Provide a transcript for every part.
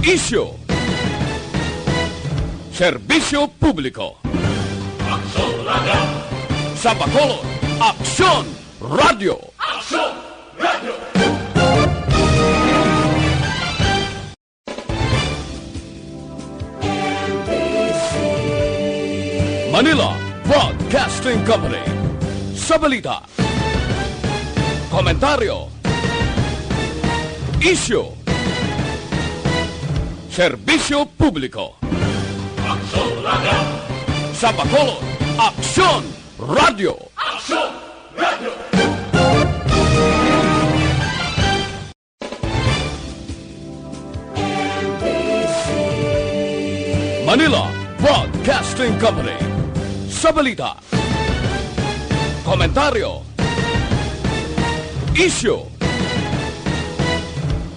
Isyu, serbisyo publiko. Aksyon Radio! Sa Bacolod, Aksyon Radio! Aksyon Radio! Manila Broadcasting Company. Sa balita, komentaryo, isyu, serbisyo publiko. Aksyon Radio! Sa Bacolod, Aksyon Radio! Aksyon Radio! Manila Broadcasting Company. Sa balita, komentaryo, isyu,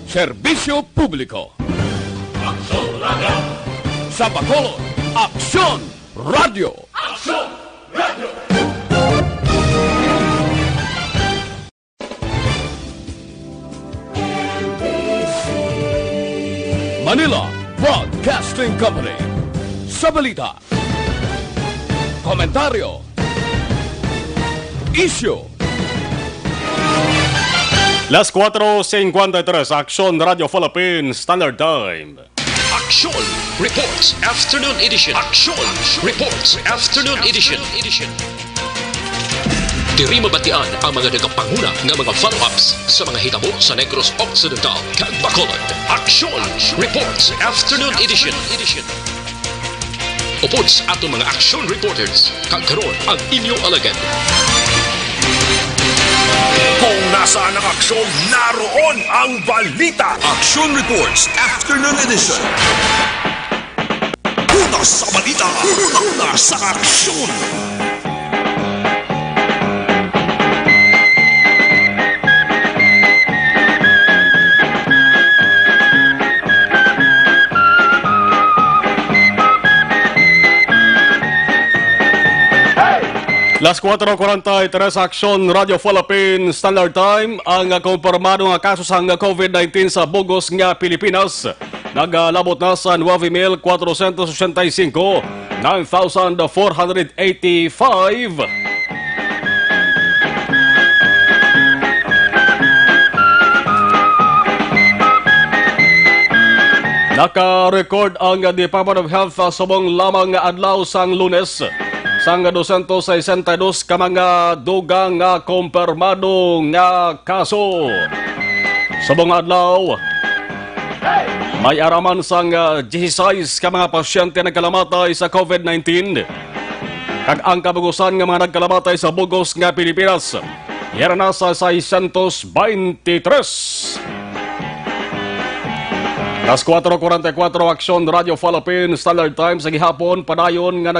serbisyo publiko. Aksyon Radio! Sa Bacolod, Aksyon Radio! Aksyon Radio! Manila Broadcasting Company. Sa balita, komentaryo, isyu. Las 4:53, Aksyon Radio Philippines Standard Time. Aksyon Reports Afternoon Edition. Aksyon Reports Afternoon Edition. Diri mabatian ang mga nagapanguna nga mga follow-ups sa mga hitabo sa Negros Occidental kag Bacolod. Aksyon Reports Afternoon Edition. Upod sa atong mga action reporters kag karon ang inyong alagad. Kung nasaan ang aksyon, naroon ang balita. Action Reports Afternoon Edition. Una sa balita, una sa aksyon. Las 4:43, Aksyon Radio Philippines Standard Time. Ang kumpirmado nga kaso sa COVID-19 sa Bugos nga Pilipinas nagalabot na sa 9,485, 9,485. Naka-record ang Department of Health sa subong lamang nga adlaw sang Lunes. Sang 262 ka mga dugang nga kumpirmado nga kaso. Subong adlaw, may araman sang 16 ka mga pasyente nagkalamatay sa COVID-19. Kag ang kabugusan nga mga nagkalamatay sa Bugos nga Pilipinas, yara na sa 623. Las 4:44, Aksyon Radio Philippines Standard Time sa gihapon padayon nga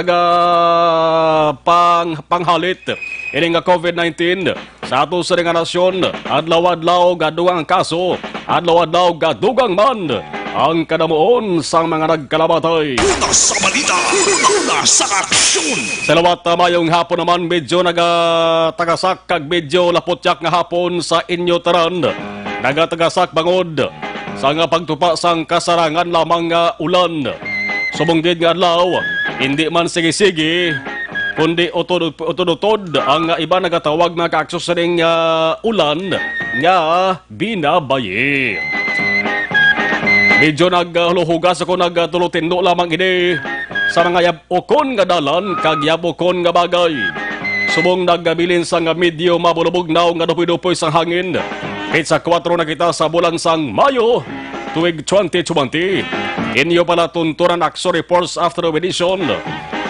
panghalit ini nga COVID-19 sa ato sa nga nasyon. Adlaw-adlaw gadugang kaso, adlaw-adlaw gadugang man ang kadamuon sang mga nagkalamatay. Una sa balita, una sa aksyon. Salawat mayong hapon naman medyo nagatagasak kag medyo lapotyak nga hapon sa inyo taran. Nagatagasak bangod sa nga pagtupa sang kasarangan lamang nga ulan. Sumunggid nga adlaw, hindi man sige-sige, kundi utod-utod ang iba nagatawag na kaaksos sa ring ulan nga binabayi. Medyo naghuluhugas ako nagtulutindo lamang ini sa mga yabukon nga dalan kag yabukon nga bagay. Subong nagabilin sa nga medyo mabulubugnaw nga dupoy-dupoy sang hangin. Pizza 4 na kita sa bulan sang Mayo, tuig 2020. Inyo pala tunturan Aksyon Reports After Edition.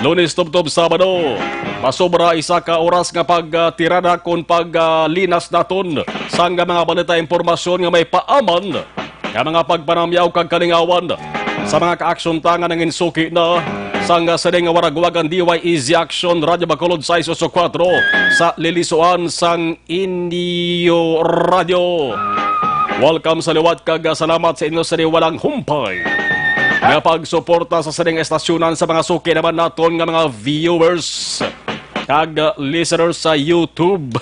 Lunes tubtob Sabado. Masobra isa ka oras nga pagtirada kon paglinas naton sang mga balita impormasyon nga may paaman nga mga pagpanamyaw kag kalingawan sa mga kaaksyon tangan ng insuki na sang sadeng nga waragwagan DYEZ Action Radio Bacolod 684 sa lilisuan sang Inyo Radio. Welcome sa liwat kag salamat sa inyo sa walang humpay nga pagsuporta sa sadeng estasyonan sa mga suki naman naton nga mga viewers kag listeners sa YouTube,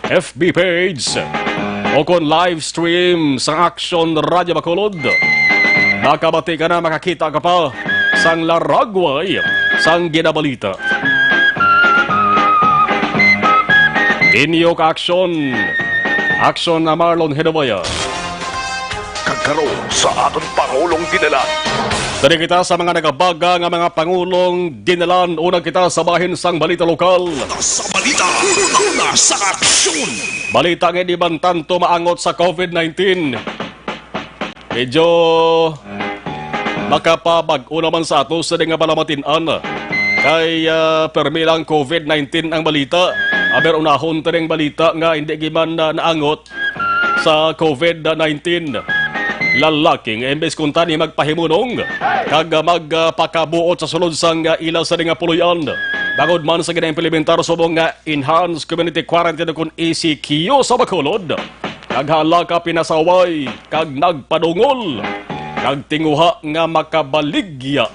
FB page o kon live stream sa Action Radio Bacolod. Makabati ka na, makakita ka pa sang laragway sang ginabalita. Inyo ka aksyon. Aksyon na Marlon Hedawaya. Kagkaroon sa aton Pangulong Dinalan. Dari kita sa mga nagabaga nga mga Pangulong Dinalan. Unang kita sa bahin sang balita lokal. Sa balita, una sa aksyon. Balita nga di man tanto maangot sa COVID-19. Medyo makapabag-o naman sa ato sa nga palamatinan. Kay permilang COVID-19 ang balita. Aber unahon ta ring balita nga hindi giman naangot sa COVID-19. Lalaking embes kung tani magpahimunong kag magpakabuot sa sulod sang ila sa nga puluyan. Bangod man sa gina-implementar subong nga Enhanced Community Quarantine kung ECQ sa Bacolod. Naghala ka pinasaway kag nagpadungol kag tinguha nga makabaligya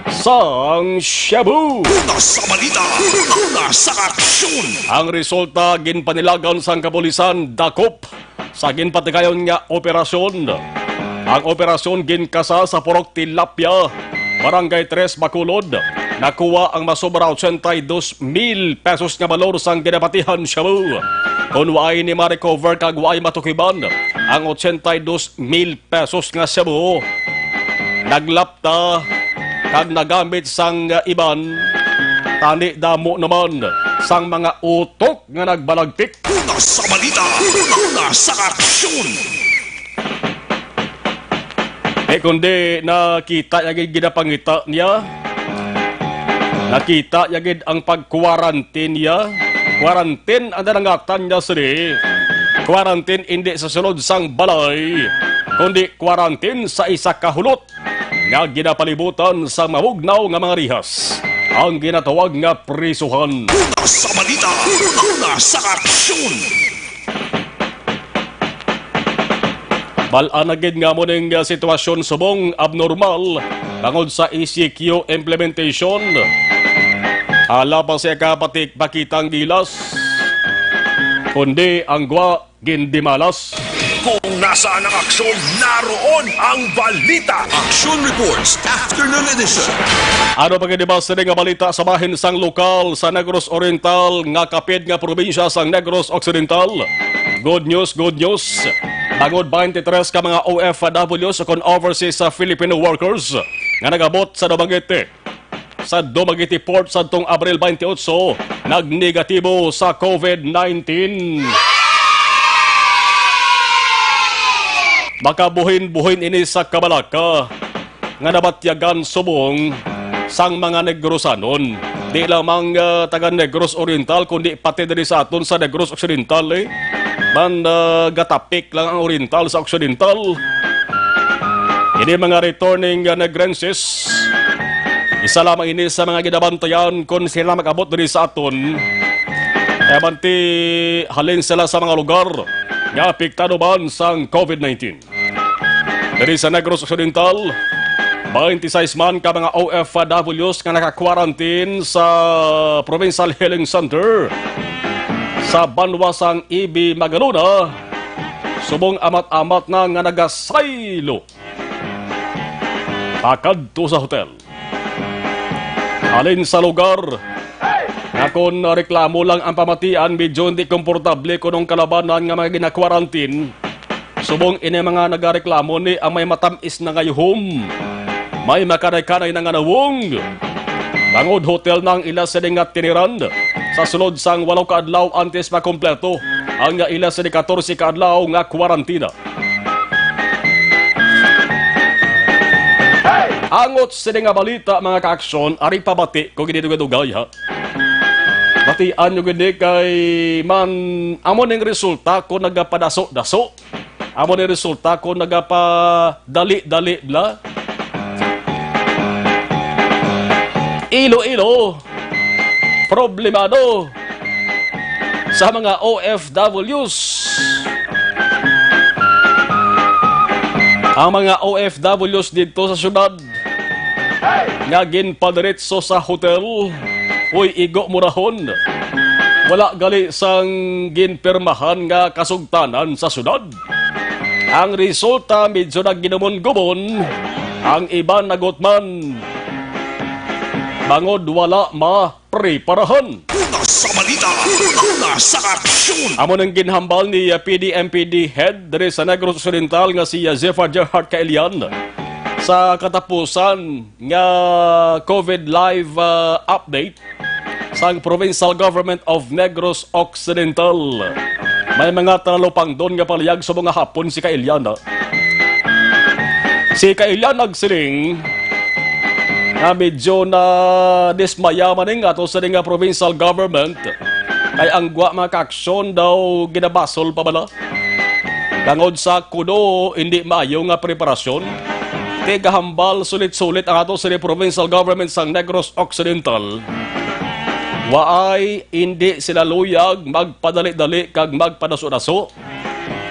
sang Shabu. Una sa balita, una sa aksyon. Ang resulta ginpanilagan sang kapulisan dakop sa ginpatikayon nga operasyon. Ang operasyon ginkasa sa Purok Tilapia, Barangay 3 Bacolod. Nakuha ang masobra 82,000 pesos nga balor sang ginapatihan Shabu. Kung waay ni ma-recover kag waay matukiban ang 82,000 pesos nga Shabu, naglapta kag nagamit sang iban, tani damo naman sang mga utok nga nagbalagtik. Una sa balita, una sa aksyon. Kundi nakita yagid ginapangita niya, nakita yagid ang pag-quarantine niya. Quarantine ang nanangatan niya siri. Quarantine hindi sa sulod sang balay, kundi quarantine sa isa kahulot nga ginapalibutan sa mabugnaw nga mga rihas. Ang ginatawag nga prisuhan. Una sa balita, una sa aksyon. Balanagid nga mo ng sitwasyon subong abnormal bangod sa ECQ implementation. Ala pa siya kapatik pakitang gilas, kundi ang gwa gindimalas. Kung nasaan ang aksyon, naroon ang balita. Action Reports Afternoon Edition. Ano pa gidibasa nga balita sa bahin sang lokal sa Negros Oriental nga kapit nga probinsya sang Negros Occidental? Good news, good news. Bangod 23 ka mga OFWs o overseas sa Filipino workers nga nagabot sa Dumaguete. Sa Dumaguete Port sa tong Abril 28, nagnegatibo sa COVID-19. Makabuhin-buhin ini sa Kabalaka nga nabatyagan subong sang mga Negrosanon. Di lamang taga Negros Oriental kundi pati diri sa aton sa Negros Occidental gatapik lang ang Oriental sa Occidental. Ini mga returning Negrenses. Isa lamang ini sa mga ginabantayan kung sila mag-abot diri sa aton. Ebanti halin sila sa mga lugar nga apektado man sang COVID-19. Diri sa Negros Occidental, 26 man ka mga OFWs nga naka-quarantine sa Provincial Healing Center sa Banwasang Ibi, Magalona. Subong amat-amat na nga nagasaylo pakadto sa hotel. Alin sa lugar nga kung reklamo lang ang pamatian, medyo hindi komportable kunong kalabanan nga mga gina-quarantine. Subong ini mga nagareklamo ni ang may matamis na ngayuhom, may makanay-kanay na nga nawong. Bangod hotel nang ila sa nga tiniran sa sulod sang 8 kaadlaw antes makompleto ang nga ila sa 14 kaadlaw nga kwarantina. Angot sa nga balita mga kaaksyon, ari pabati ko ginidugay ha. Batian nyo gini kay man amo ning resulta ko nagapadaso-daso. Amo ning resulta ko nagapadali-dali bla. Ilo-ilo, problemado sa mga OFWs. Ang mga OFWs dito sa syudad nga ginpadiretso sa hotel, uy igo murahon. Wala gali sang ginpirmahan nga kasugtanan sa syudad. Ang resulta medyo nagginumon-gumon Ang iban nagotman bangod wala ma-preparahan. Una sa balita, una sa aksyon. Amo nang ginhambal ni PDMPD head diri sa Negros Occidental nga si Zephyr Gerhard Kaelian sa katapusan nga COVID live update sang Provincial Government of Negros Occidental. May mga talupang doon nga paliyag sa mga hapon si Kaelian. Si Kaelian nagsiling na medyo na dismaya maning ato sa nga provincial government kay ang gwa mga kaaksyon daw ginabasol pa bala. Tangod sa kuno hindi maayo nga preparasyon, tigahambal sulit-sulit ang ato sa provincial government sang Negros Occidental. Waay hindi sila luyag magpadali-dali kag magpadaso-daso.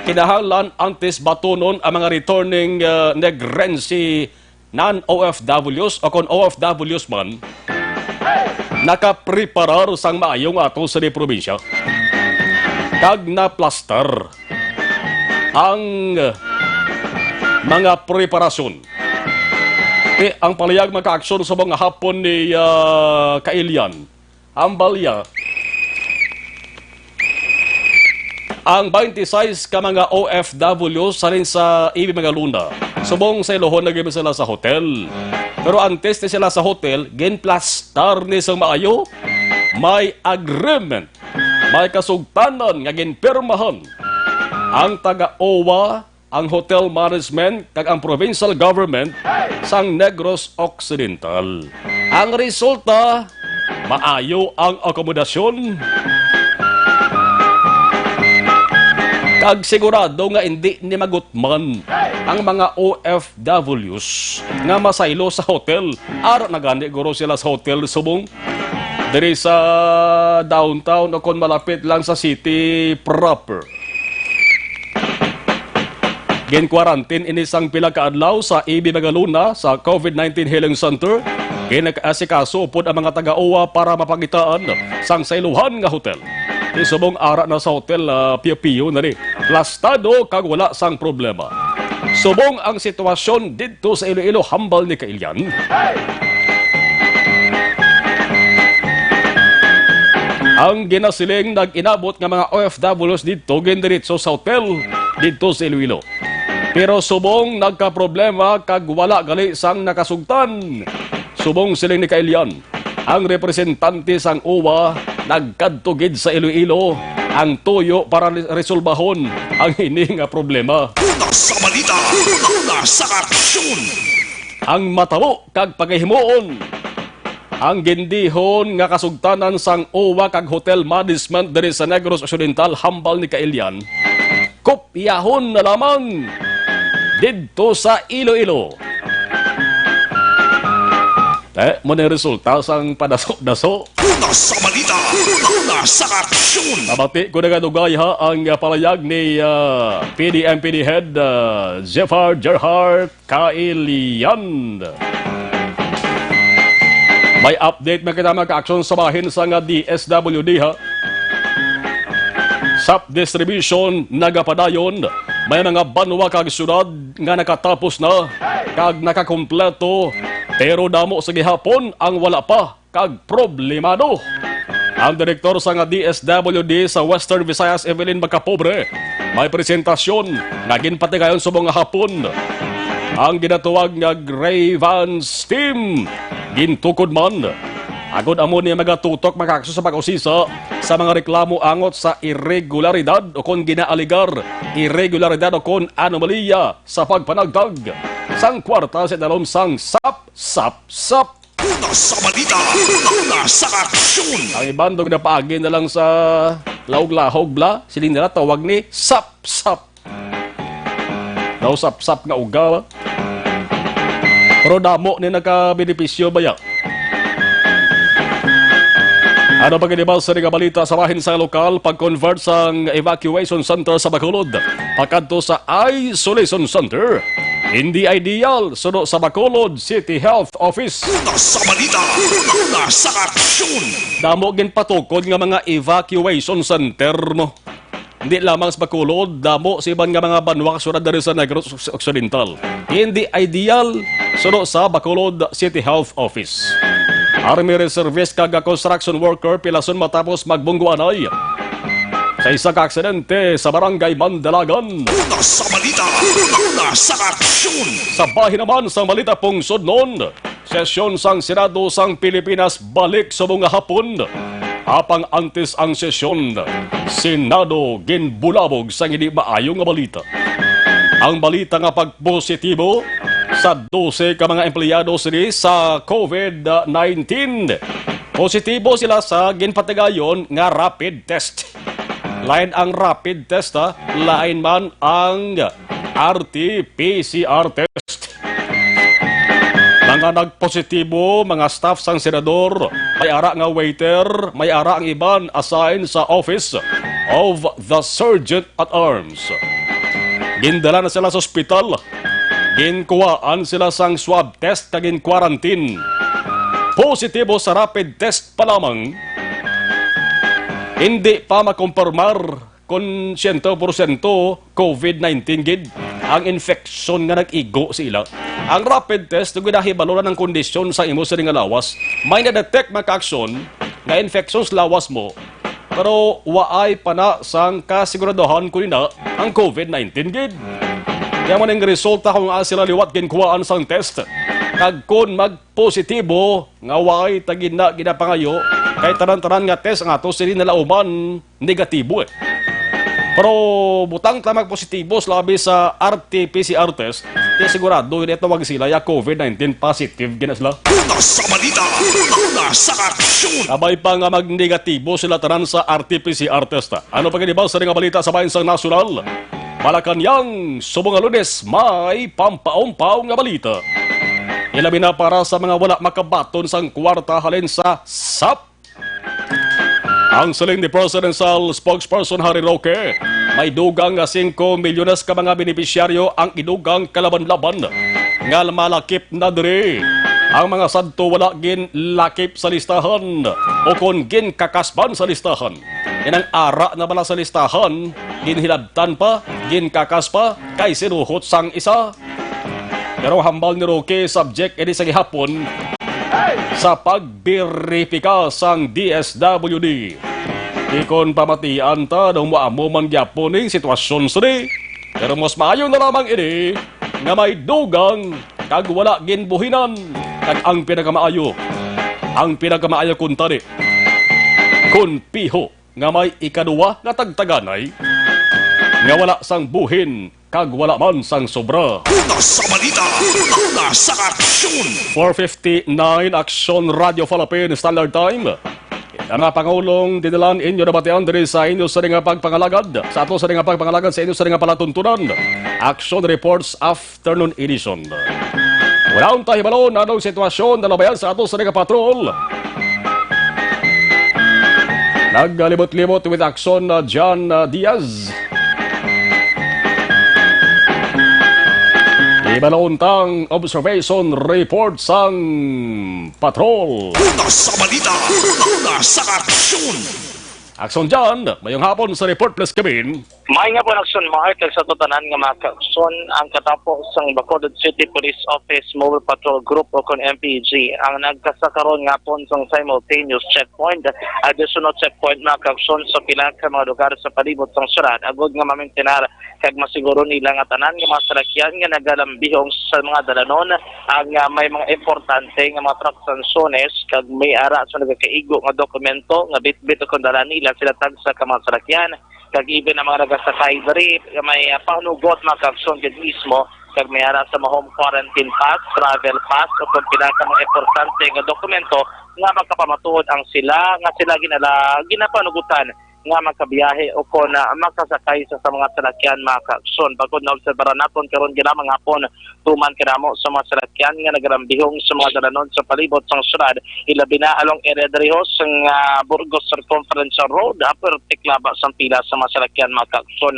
Kinahanglan antes batunon ang mga returning Negrense non-OFWs o kung OFWs man, nakapreparar sang maayong ato sa di probinsya. Kag na plaster ang mga preparasyon. Ang paliyag magka-aksyon sa mga hapon ni Kaelian, ang balya, ang 26 ka mga OFWs salin sa Ibi mga luna. Subong sa ilohon naging sila sa hotel. Pero antes ni sila sa hotel, ginplastar ni sa maayo, may agreement, may kasugtanan nga ginpirmahan ang taga-OWA, ang hotel management, kag ang provincial government sang Negros Occidental. Ang resulta, maayo ang akomodasyon, kag sigurado nga hindi ni magutman ang mga OFWs nga masaylo sa hotel. Ara na gani guro sila sa hotel subong diri sa downtown o kon malapit lang sa city proper. Gin-quarantine inisang pila ka adlaw sa Ibi Magaluna sa COVID-19 Healing Center. Ginag-asikaso pod ang mga taga-OWA para mapagitaan sang sayluhan nga hotel. Isubong ara na sa hotel piyo-piyo na rin. Plastado kag wala sang problema. Subong ang sitwasyon dito sa Iloilo hambal ni Kaelian. Ang ginasiling nag-inabot nga mga OFWs dito gindiritso sa hotel dito sa Iloilo. Pero subong nagka-problema kag wala gali sang nakasugtan. Subong siling ni Kaelian. Ang representante sang OWA nagkadtugid sa Iloilo ang tuyo para resolbahon ang hini nga problema. Una sa balita, una sa aksyon. Ang matabo kag paghimuon. Ang gindihon nga kasugtanan sang OWA kag hotel management diri sa Negros Occidental hambal ni Kaelian. Kopyahon na lamang didto sa Iloilo. Mo na resulta sang padaso-daso. Una sa balita, una sa aksyon. Nabati ko na ganugay ha ang palayag ni PDMPD head Zephyr Gerhard Kaelian. May update na kita magka-aksyon sa bahin sa nga DSWD ha. SAP distribution nagapadayon. May mga banwa kag syudad nga nakatapos na kag nakakompleto. Pero damo sa gihapon ang wala pa kag problemado. Ang direktor sa nga DSWD sa Western Visayas Evelyn Magkapobre may presentasyon nga ginpatigayon sa mga hapon. Ang ginatuwag nga Grievance Team gintukod man. Agod amo niya magatutok makakso sa pag-usisa sa mga reklamo angot sa irregularidad o kon ginaaligar irregularidad o kon anomalya sa pagpanagdag sang kwarta sa dalom sang SAP. Una sa balita, una sa aksyon. Ang ibandog na paagi na lang sa laog-lahog bla, siling nila tawag ni SAP. Daw SAP nga uga. Pero damo ni nagka-benepisyo baya. Ano pa kinibal sa mga balita sa bahin sa lokal pag-convert sang evacuation center sa Bacolod pagkadto sa isolation center? Hindi ideal suno sa Bacolod City Health Office. Una sa balita, una sa aksyon. Damo gin patukod nga mga evacuation center mo. Hindi lamang sa Bacolod, damo si iban nga mga banwa kasunod dari sa Negros Occidental. Hindi ideal suno sa Bacolod City Health Office. Army Reservist kaga construction worker pilason matapos magbungguanay sa isang aksidente sa barangay Mandalagan. Una sa balita, una sa aksyon. Sa bahin naman sa malita pungsod noon, sesyon sang Senado sang Pilipinas balik sa mga hapon. Apang antes ang sesyon, Senado ginbulabog sa hindi maayong nga balita. Ang balita nga pagpositibo sa 12 ka mga empleyado sini sa COVID-19. Positibo sila sa ginpatigayon nga rapid test. Lain ang rapid test lain man ang RT-PCR test. Mga nagpositibo, mga staff sang senador, may ara nga waiter, may ara ang iban assigned sa Office of the Sergeant at Arms. Gindala na sila sa ospital. Ginkuhaan sila sang swab test kagin quarantine. Positibo sa rapid test pa lamang. Hindi pa makumpirmar kung 100% COVID-19 gid ang infection nga nag-igo sila. Ang rapid test kung ginahibalo na ng kondisyon sa imo sa nga lawas, may na-detect maka-aksyon nga infection sa lawas mo. Pero waay pa na sang kasiguraduhan ko na ang COVID-19 gid. Kaya man ang resulta kung sila liwat ginkuhaan sang test. Kag kun magpositibo nga waay tagin na ginapangayo kay tanan-tanan nga test nga to sila nalauman negatibo Pero butang tamag positibo labi sa RT-PCR test, kaya sigurado yun ito wag sila ya COVID-19 positive gina sila. Una sa balita, una sa aksyon. Abay pa nga mag-negatibo sila tanan sa RT-PCR test. Ano pa ganibang sa nga balita sa bayan sang nasyonal? Malacanang, subong nga Lunes, may pampaompaw nga balita. Ilabi na para sa mga wala makabaton sang kwarta halin sa SAP. Ang saling ni Presidential Spokesperson Harry Roque, may dugang 5 milyones ka mga benepisyaryo ang idugang kalaban-laban nga malakip na diri. Ang mga sadto wala gin lakip sa listahan o kung gin kakasban sa listahan. Yan ang ara na bala sa listahan, ginhilabtan pa, gin kakas pa, kay sinuhot sang isa. Pero hambal ni Roque, subject edi sa gihapon sa pagberipika sang DSWD. Ikon pamatian ta nung maamo man gyapon ning sitwasyon sini. Pero mas maayo na lamang ini nga may dugang kag wala ginbuhinan kag ang pinakamaayo. Ang pinakamaayo kun tani kun piho nga may ikaduwa nga tagtaganay nga wala sang buhin kag wala man sang sobra. Una sa balita, una sa aksyon. 4:59 Action Radio Philippines Standard Time. Ang Pangulong dinalan inyo na batian diri sa inyo sa nga pagpangalagad. Sa ato sa nga pagpangalagad sa inyo sa nga palatuntunan. Action Reports Afternoon Edition. Wala ang tahibalon anong sitwasyon na labayan sa ato sa nga patrol. Naggalibot-libot with Action John Diaz. Ibalauntang observation report sang patrol. Una sa balita, una sa aksyon. Action dyan, mayong hapon sa report plus kabin. May nga po aksyon mga sa tutanan nga mga aksyon ang katapos sang Bacolod City Police Office Mobile Patrol Group o kon MPG ang nagkasakaron nga po sang simultaneous checkpoint, additional checkpoint mga aksyon sa pila ka mga lugar sa palibot sang syudad agud nga mamintenar kag masiguro nila nga tanan nga mga salakyan nga nagalambihong sa mga dalanon ang may mga importante nga mga transaksyones kag may ara sa nagakaigo nga dokumento nga bitbit o kon dala nila sila tagsa ka mga salakyan kag even ang mga nagasakay diri may panugot mga aksyon gid mismo kag may ara sa home quarantine pass, travel pass o kung pinaka mga importante nga dokumento nga magkapamatuod ang sila nga sila ginapanugutan nga magkabiyahe o kung makasakay sa mga salakyan mga kaaksyon. Bagod na obserbaran natin karon ginamang hapon tuman kinamo sa mga salakyan nga nagrambihong sa mga dalanon sa palibot sang syudad ilabi na along area diriho sa Burgos Circumference Road upper tiklaba sang pila sa mga salakyan mga kaaksyon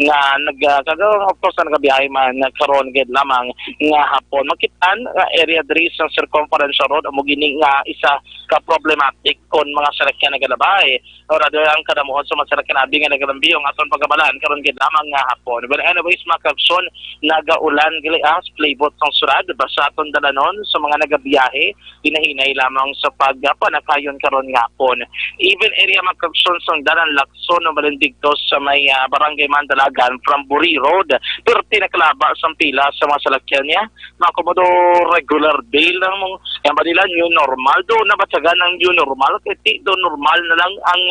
nga nagkagaron of course nagabiyahe man karon gid lamang nga hapon makitaan nga area diri sa Circumference Road amo gini nga isa ka problematic kon mga salakyan nagalabay ora ang kada damuon sa masalakan abi nga nagalambiyong aton pagabalaan karon gid lamang nga hapon. But anyways, mga kaigsoon, nagaulan gali ang playbot sang surad basta aton dalanon sa mga nagabiyahe, hinahinay lamang sa pagpanakayon karon nga hapon. Even area mga kaigsoon sang dalan Lacson no Balindigtos sa may barangay Mandalagan from Buri Road, pero tinakalaba sang pila sa mga salakyan niya. Mga komodo regular day lang mong yan ba nila new normal do nabatsagan ng new normal kaya do normal na lang ang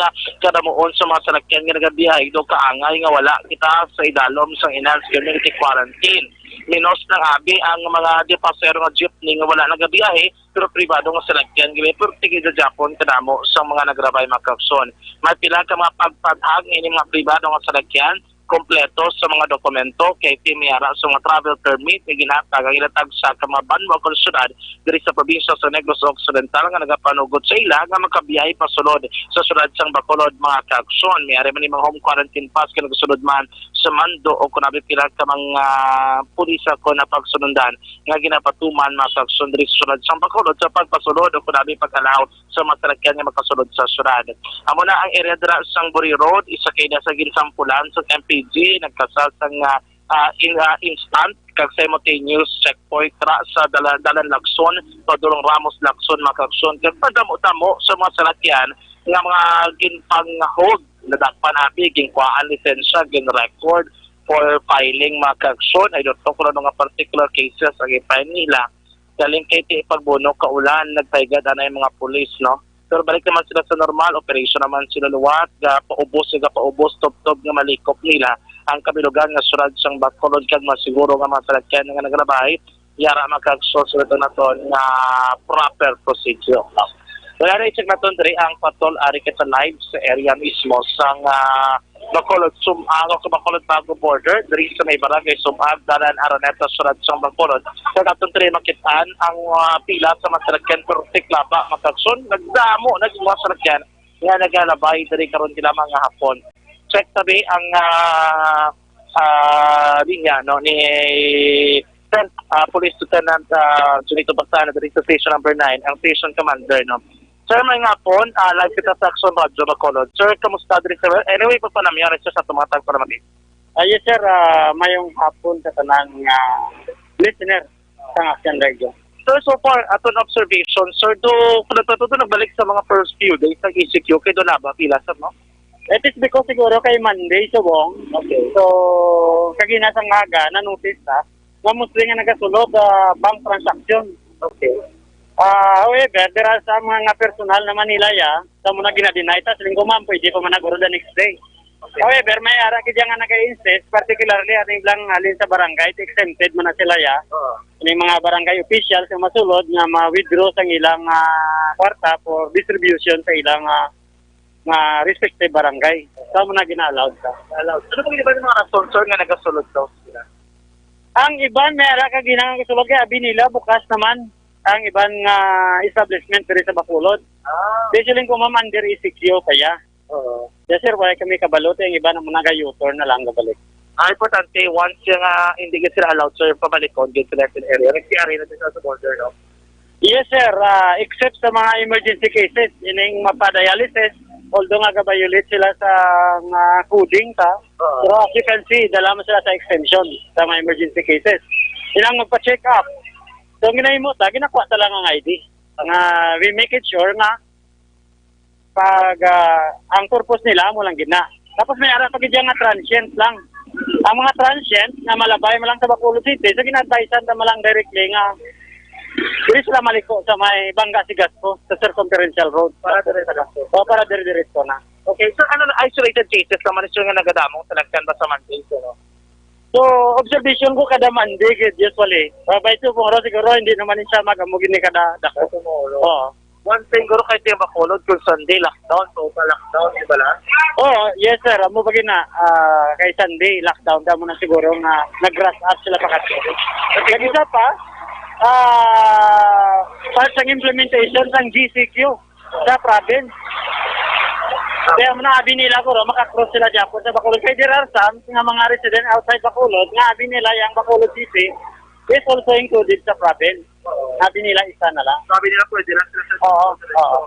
kadamuon sa mga salakyan nga nagabiyahe do kaangay nga wala kita sa idalom sang enhanced community quarantine. Minos ng abi ang mga pasero nga jeepney nga wala nagabiyahe pero pribado nga salakyan gali pero tigid sa Japon kadamo sa mga nagrabay mga kaigsoon. May pila ka mga pagpadhag ini mga pribado nga salakyan kompleto sa mga dokumento kay timiyara sa mga travel permit nga ginhatag ang ilatag sa Kamabanwa Konsyudad diri sa probinsya sa Negros Occidental nga nagapanugod sa ila nga makabiyahe pasulod sa syudad sang Bacolod mga kaigsoon. May ari man mga home quarantine pass kay nagasulod man sa Mando o kun abi pila ka mga pulisa ko na pagsunundan nga ginapatuman mga kaigsoon diri sa syudad sang Bacolod sa pagpasulod o kun abi pag-allow sa masalakyan nga makasulod sa syudad. Amo na ang area dira sang Buri Road isa kay sa ginsampulan sa MPG nagkasal sang instant kag simultaneous checkpoint ra sa dalan Lacson padulong Ramos Lacson mga kaigsoon kag padamo-damo sa mga salakyan nga mga ginpang-hold nadakpan abi ginkuhaan lisensya gin-record for filing mga kaigsoon ay dito ko nga particular cases ang i-file nila galing kay ti pagbuno kaulan nagpaigad anay mga pulis no. Pero balik naman sila sa normal operation naman sila luwat paubos top nga malikop nila ang kabilugan nga surad sang Bacolod kag masiguro nga mga salakyan nga naglabay yara makagsusunod naton nga proper procedure. Wala na i-check naton diri ang patol ari kita live sa area mismo sang Bacolod Bacolod Bago border diri sa may barangay Sumag dalan Araneta surad sang Bacolod. Sa naton diri makitaan ang pila sa masalakyan pero tiklaba makagsun nagdamo mga salakyan nga nagalabay diri karon lamang nga hapon. Check tabi ang linya no ni Police Lieutenant Junito Bastana diri sa station number 9 ang station commander no. Sir, may nga po, live kita sa Action Radio Bacolod. Sir, kamusta diri sir? Anyway, pa namiyari sir sa tumatag para mati. Yes sir, mayong hapon sa tanang listener sa Action Radio. Sir, so far, aton observation, sir, nagbalik sa mga first few days ng ECQ, kay doon ba pila sir, no? It is because siguro kay Monday subong. Okay. So, kagina sa ngaga, na-notice nga mostly nga nagasulod bank transaction. Okay. However, there are some mga personal na Manilaya, sa muna ginadinay, tas linggo ma'am, pwede pa managuro the next day. Okay. However, may ara kaya nga nag-insist, particularly ating lang halin sa barangay, exempted man na sila ya. Yung mga barangay officials yung masulod nga ma-withdraw sa ilang kwarta for distribution sa ilang respective barangay. So, muna gina-allowed ka. Allowed. Ano pag iba yung mga rason, sir, nga nagasulod daw sila? Ang iban, may ara ka ginang kasulod kaya abi nila, bukas naman ang ibang establishment diri sa Bacolod. Especially kung ma'am under ECQ kaya. Yes sir, wala kami kabalote, ang iba na muna ga-U-turn na lang gabalik. Importante, once yung hindi sila allowed, sir, pabalikon, get selected area. Nagsiari na din sa border, no? Yes sir, except sa mga emergency cases, ining mapadialysis, although nga gabayulit sila sa coding pero as you can see, dala mo sila sa exemption sa mga emergency cases. Ilang magpa-check up. So, ginahimo ginakuha lang ang ID. We make it sure nga pag ang purpose nila mo lang gina. Tapos may ara pag nga transient lang. Ang mga transient na malabay mo lang sa Bacolod City, so ginadvisean na malang directly nga diri sila maliko sa may Bangga Sigasco sa circumferential road. Para diretso na. Okay, so isolated cases naman ito nga nagadamong salakyan ba sa Monday, no? So, observation ko kada Monday, usually. By tomorrow, siguro hindi naman siya magamugin ni kada dako. Oo. One thing, guro kayo tayo Bacolod kung Sunday, lockdown, total lockdown, di ba lang? Yes sir. Amo bagay na, kay Sunday, lockdown, damo na siguro nga nag-rush up sila pakati. Kaya isa pa, part ng implementation ng GCQ sa province. Kaya muna abi nila ko makakross sila dyan sa Bacolod. Kaya there are some nga mga resident outside Bacolod nga abi nila yung Bacolod City is also included sa province. Abi nila isa na lang. Sabi nila pwede lang sila sa Oo.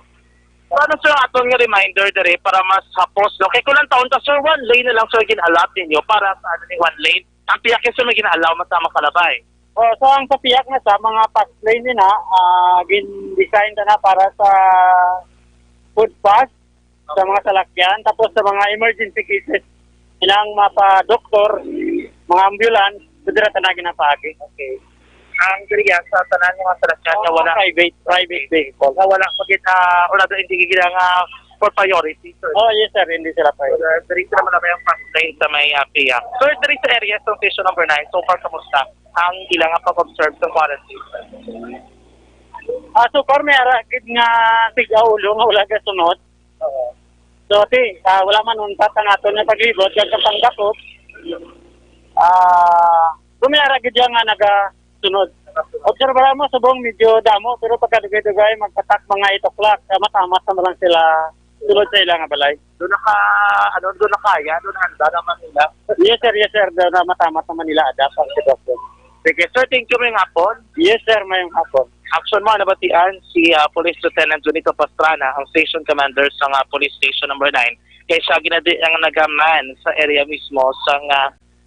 Ano sir, atong nga reminder dere para mas hapos. No? Kaya kulang taon ta sir, one lane na lang sir ginahalap ninyo para sa ano ni one lane. Ang piyak yung sir may ginahalaw masama kalabay. So ang papiyak na sa mga fast lane nila, gin-design na para sa food pass, sa mga salakyan, tapos sa mga emergency cases, ilang mapa-doktor, mga ambulance, sudira tanagin na paagi. Okay. Ang kiriya sa tanan ng mga salakyan nga wala Private vehicle. nga wala pagit wala do hindi gila nga for priority sir. Oh, yes sir, hindi sila pa. Dari sila malabay ang fast lane sa may piyak. Sir, dari sa area sa station number 9, so far kamusta? Ang ilang pag-observe sa quarantine. So far may arakid nga sigaw ulo nga wala ka sunod. So wala man untat ang aton nga paglibot kag kapanggapot. May arakid nga nagasunod. Obserbahan mo subong medyo damo pero pagkadugay-dugay magpatak mga 8 o'clock matamas na lang sila sunod sa ilang balay. Doon na kaya, doon handa naman nila. Yes sir, doon na matamas naman nila adapt si Doctor. Sige, sir, thank you ngayong hapon. Yes sir, ngayong hapon. Action mo, nabatian si Police Lieutenant Junito Pastrana, ang station commander sa Police Station number 9. Kaya siya ginadi ang nagaman sa area mismo sa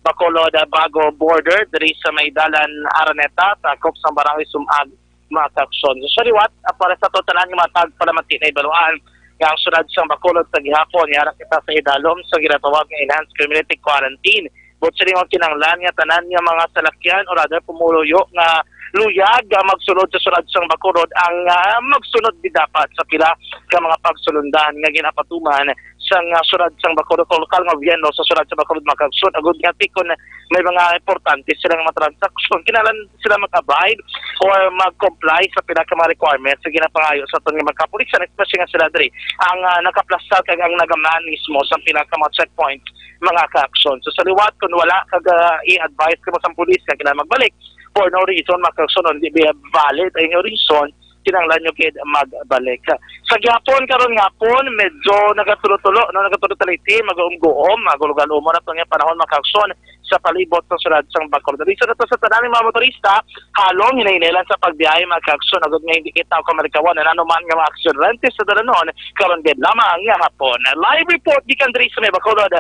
Bacolod Bago border, diri sa may dalan Araneta, takop sa barangay Sumag, mga kaksyon. So, sariwat, para sa totalan ng mga tagpalamati na ibaluan, nga ang sunod sa Bacolod sa gihapon, yara kita sa idalom sa ginatawag ng Enhanced Community Quarantine. But sa rin kinanglan nga tanan nga mga salakyan o rather pumuluyo nga luyag magsunod sa sunod sang Bacolod ang magsunod di dapat sa pila ka mga pagsulundan nga ginapatuman sang sunod sang Bacolod lokal nga gobyerno sa sunod sa Bacolod makagsun agud nga tikon may mga importante silang mga transaksyon kinalan sila mag-abide or mag-comply sa pila ka mga requirements sa ginapangayo sa aton nga magkapulisan especially nga sila diri ang nakaplastar kag ang nagaman mismo sa pila ka mga checkpoint mga ka-aksyon. So sa liwat kung wala kag i-advise ka mo sa pulis kag kailangan magbalik for no reason makagsunod di ba valid ay yung reason kinanglan nyo kid magbalik. Sa gihapon karon ngapon medyo nagatulo-tulo no nagatulo-taliti mag-uum-guom magulugan-umo na to nga panahon makagsun sa palibot sa sunod sang Bacolod. Dito na to sa tanang mga motorista halong hinainelan sa pagbiyahe makagsun agud nga hindi kita ko marikawan na nanuman nga mga aksidente sa dalanon karon gid lamang nga hapon. Live report gikan diri sa may Bacolod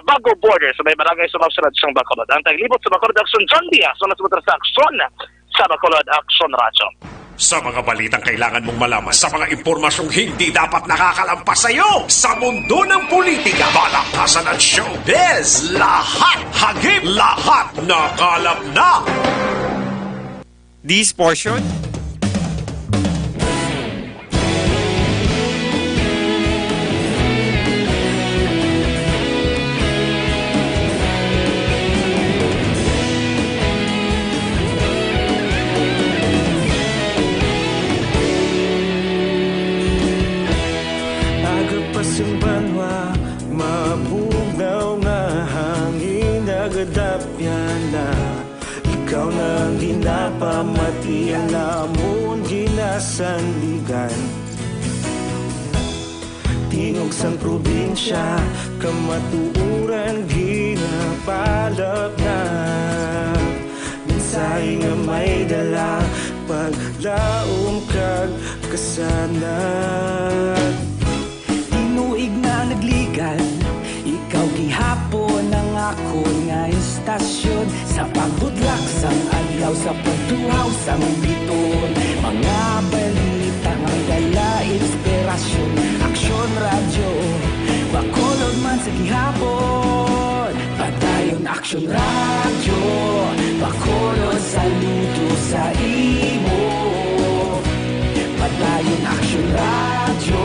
Bago border sa may barangay Sumag-sunod sang Bacolod. Ang taglibot sa Bacolod Action John Diaz sa aksyon sa Bacolod Action Radio. Sa mga balitang kailangan mong malaman, sa mga impormasyong hindi dapat nakakalampas sa iyo, sa mundo ng politika, balakasan at showbiz, lahat hagip, lahat nakalap na. This portion Agapasang banwa, mabugnaw nga hangin nagadapyan na ikaw nang ginapamatian namon ginasandigan tingog sang probinsya kamatuuran ginapalap na minsay nga may dala paglaom kag kasanag Inuig na nagligan ikaw gihapon ang ako nga istasyon sa pagbudlak sang adlaw sa pagtuhaw sang biton mga balita ang dala inspirasyon aksyon radyo Bacolod man sa gihapon padayon aksyon radyo Bacolod saludo sa imo padayon aksyon radyo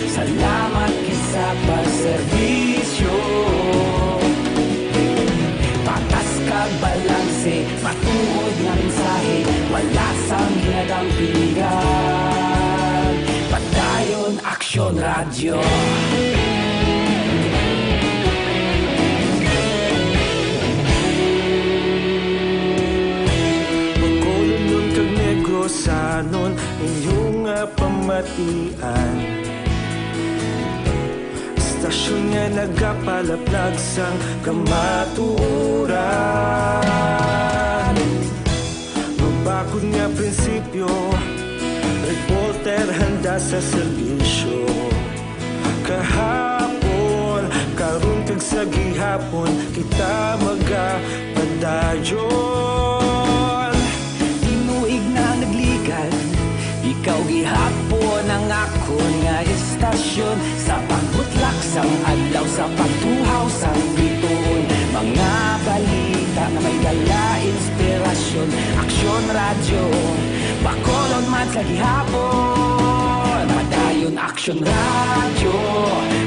salamat kisa pagserbisyo patas kag balanse matuod nga mensahe wala sang ginadampingan padayon aksyon radyo Bacolod nun kag Negrosanon inyong pamatian Stasyon nga nagapalaplag sang kamatuuran Mabakod nga prinsipyo reporter handa sa serbisyo. Kahapon, karong kag sa gihapon, kita magapadayon. Tinuig na nagligan, ikaw gihapon ang akon nga istasyon. Sa pagbutlak sang adlaw, sa pagtuhaw sang bituon, mga balita na may dala inspirasyon. Aksyon radyo, Bacolod man sa gihapon. Padayon Aksyon radyo,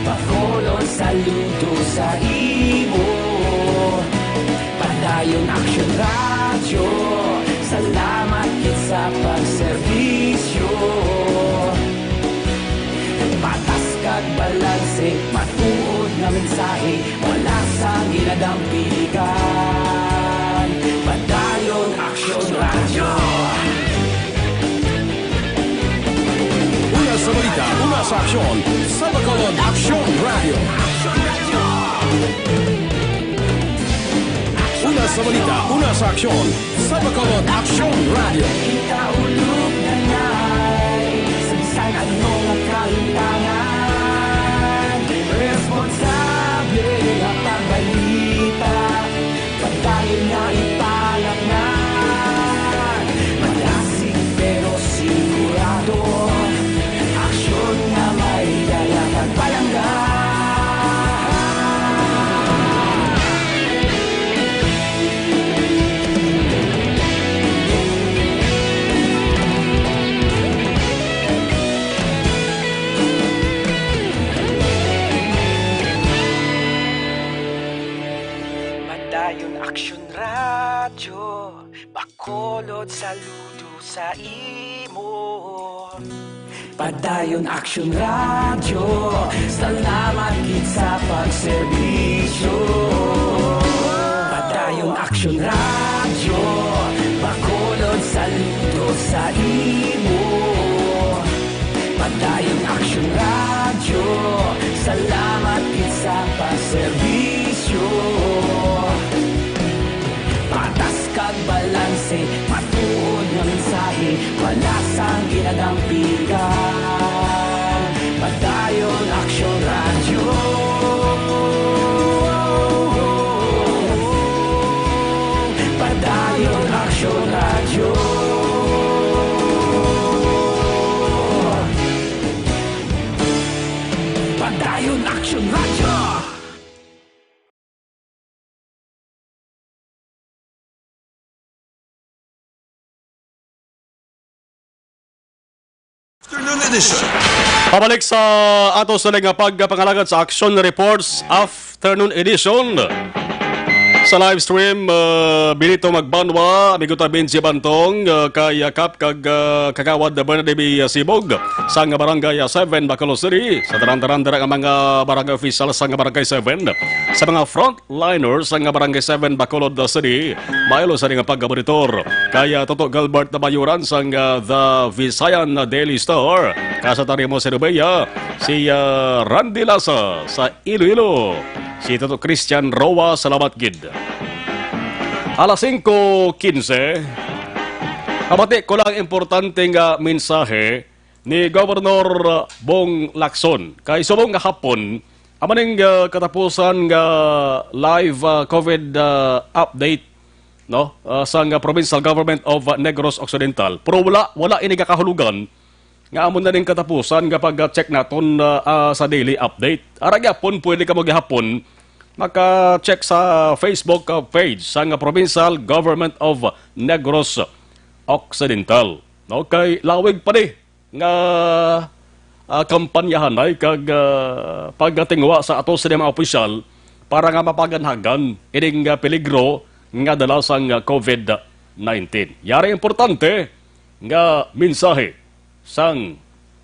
Bacolod saludo sa imo. Padayon Aksyon radyo, salamat kit sa pagserbisyo. Patas kag balanse, matuod na mensahe, wala sa ginadampilikan. Padayon Aksyon radyo. Una sa balita, una sa aksyon, sa Bacolod Aksyon Radio. Una sa balita, una sa aksyon, sa Bacolod Aksyon Radio. Kita ulog na na'y sansan at mga kalintangan. Responsable na pagbalita, pagkain na ipalak na. Malasig pero sigurado, aksyon na may dalang at palanggan. Padayon Aksyon radyo, Bacolod saludo sa imo. Padayon Aksyon radyo, salamat kit sa pagserbisyo. Padayon Aksyon radyo, Bacolod saludo sa imo. Padayon Aksyon radyo, salamat kit sa pagserbisyo. Patas kag balanse, matuod nga mensahe, wala sang ginadampigan. Padayon Aksyon radyo. Padayon Aksyon radyo. Padayon Aksyon radyo. Afternoon edition. Pabalik sa ato sa nga pagpangalagad sa Action Reports Afternoon Edition. Sa live stream, Benito Magbanwa, amigo ta Benji Bantong, kay Kap kag Kagawad Bernardo B. Sibog, sa nga barangay 7, Bacolod City, sa taran-taran ang mga barangay official sa nga barangay 7, sa mga frontliners sa nga barangay 7, Bacolod City, mailo sa nga pagkaboritor, kay Toto Gilbert na Bayuran sa nga The Visayan Daily Star, kasatari mo si Rubeya, si Randy Lasa sa Iloilo, si Toto Christian Roa, salamat gid. Alas 5:15, kabati ko lang importante nga mensahe ni Governor Bong Lacson. Kay subong nga hapon, amaning katapusan nga live COVID update no sa nga Provincial Government of Negros Occidental. Pero wala ini kakahulugan nga amon na ning katapusan nga pag-check naton sa daily update. Ara gyapon pwede ka maghapon maka-check sa Facebook page sa nga Provincial Government of Negros Occidental. No kay lawig pa di nga kampanyahan ay kag pagtingwa sa ato sa mga opisyal para nga mapaganhagan ining peligro nga dala sang COVID-19. Yari importante nga mensahe sang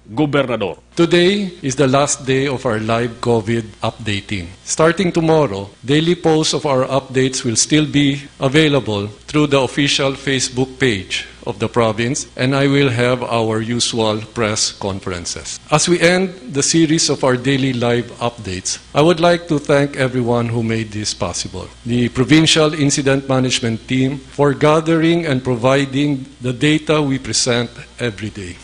gobernador. Today is the last day of our live COVID updating. Starting tomorrow, daily posts of our updates will still be available through the official Facebook page of the province, and I will have our usual press conferences. As we end the series of our daily live updates, I would like to thank everyone who made this possible. The Provincial Incident Management Team for gathering and providing the data we present every day.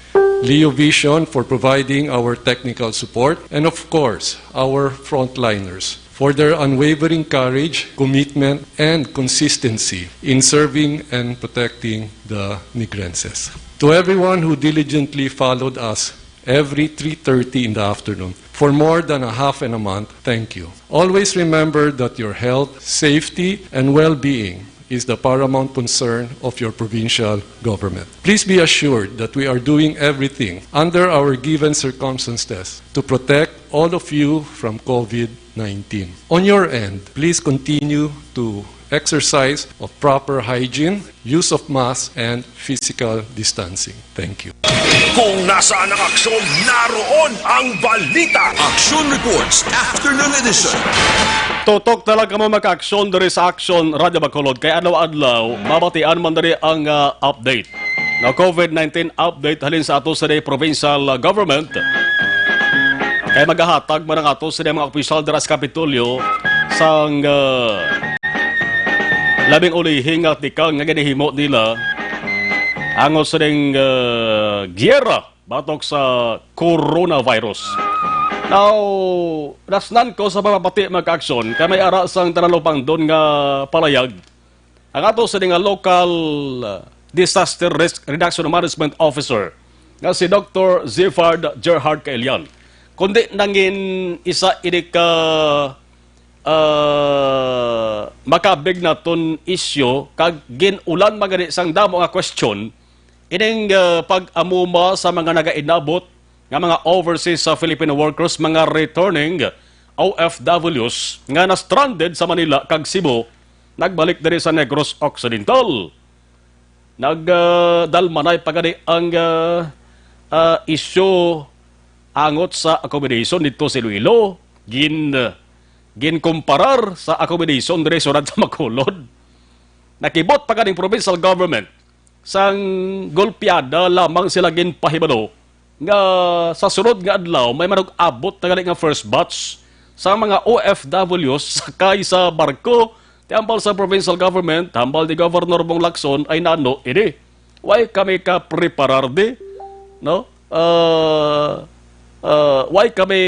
Leo Vision for providing our technical support, and of course, our frontliners for their unwavering courage, commitment, and consistency in serving and protecting the Negrenses. To everyone who diligently followed us every 3:30 in the afternoon for more than a half and a month, thank you. Always remember that your health, safety, and well-being is the paramount concern of your provincial government. Please be assured that we are doing everything under our given circumstances to protect all of you from COVID-19. On your end, please continue to exercise of proper hygiene, use of masks, and physical distancing. Thank you. Kung nasaan ang aksyon, naroon ang balita. Action Reports Afternoon Edition. Tutok talaga mo maka-aksyon dari sa Action Radio Bacolod. Kaya adlaw-adlaw, mabatian man dari ang update. Na COVID-19 update halin sa ato sa provincial government. Kaya maghahatag man ang ato sa mga opisyal dari sa Kapitolyo sang labing ulihing at ikang nga ginihimo nila ang sa giyera batok sa coronavirus. Now, nasnan ko sa mapapati mag-aksyon, kaya may ara sang tanalupang doon nga palayag. Ang ato sa nga local Disaster Risk Reduction Management Officer, nga si Dr. Zifard Gerhard Kaelian. Kundi nangin isa ini ka makabig na ton isyo, kag ginulan magani sang damo nga question, ining pag-amuma sa mga nagainabot nga mga overseas sa Filipino workers, mga returning OFWs nga na-stranded sa Manila kag Cebu, nagbalik diri sa Negros Occidental. Nagdalmanay pagani ang isyu angot sa accommodation dito sa Iloilo, ginkumparar sa accommodation diri sa Macolod. Nakibot pagani provincial government sang golpiada lamang sila ginpahibalo nga sa sunod nga adlaw may manug-abot na gali nga first batch sa mga OFWs sakay sa barko. Tiambal sa provincial government, hambal ni Governor Bong Lacson ay nano ini. Why kami ka preparar di? No? Why kami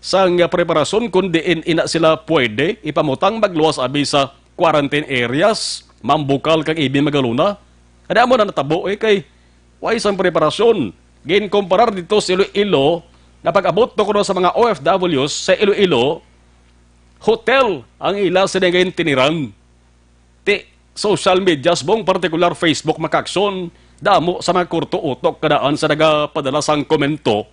sang preparasyon kundi ina sila pwede ipamutang magluwas abi sa quarantine areas, mambukal kag ibi magaluna. Ada mo na natabo kay why sang preparasyon? Ginkumparar dito sa Iloilo, na pag-abot ko sa mga OFWs sa Iloilo, hotel ang ila sa ngayon tiniran. Ti social media, bong particular Facebook makaksyon, damo sa mga kurto-utok kadaan sa nagapadala sang komento,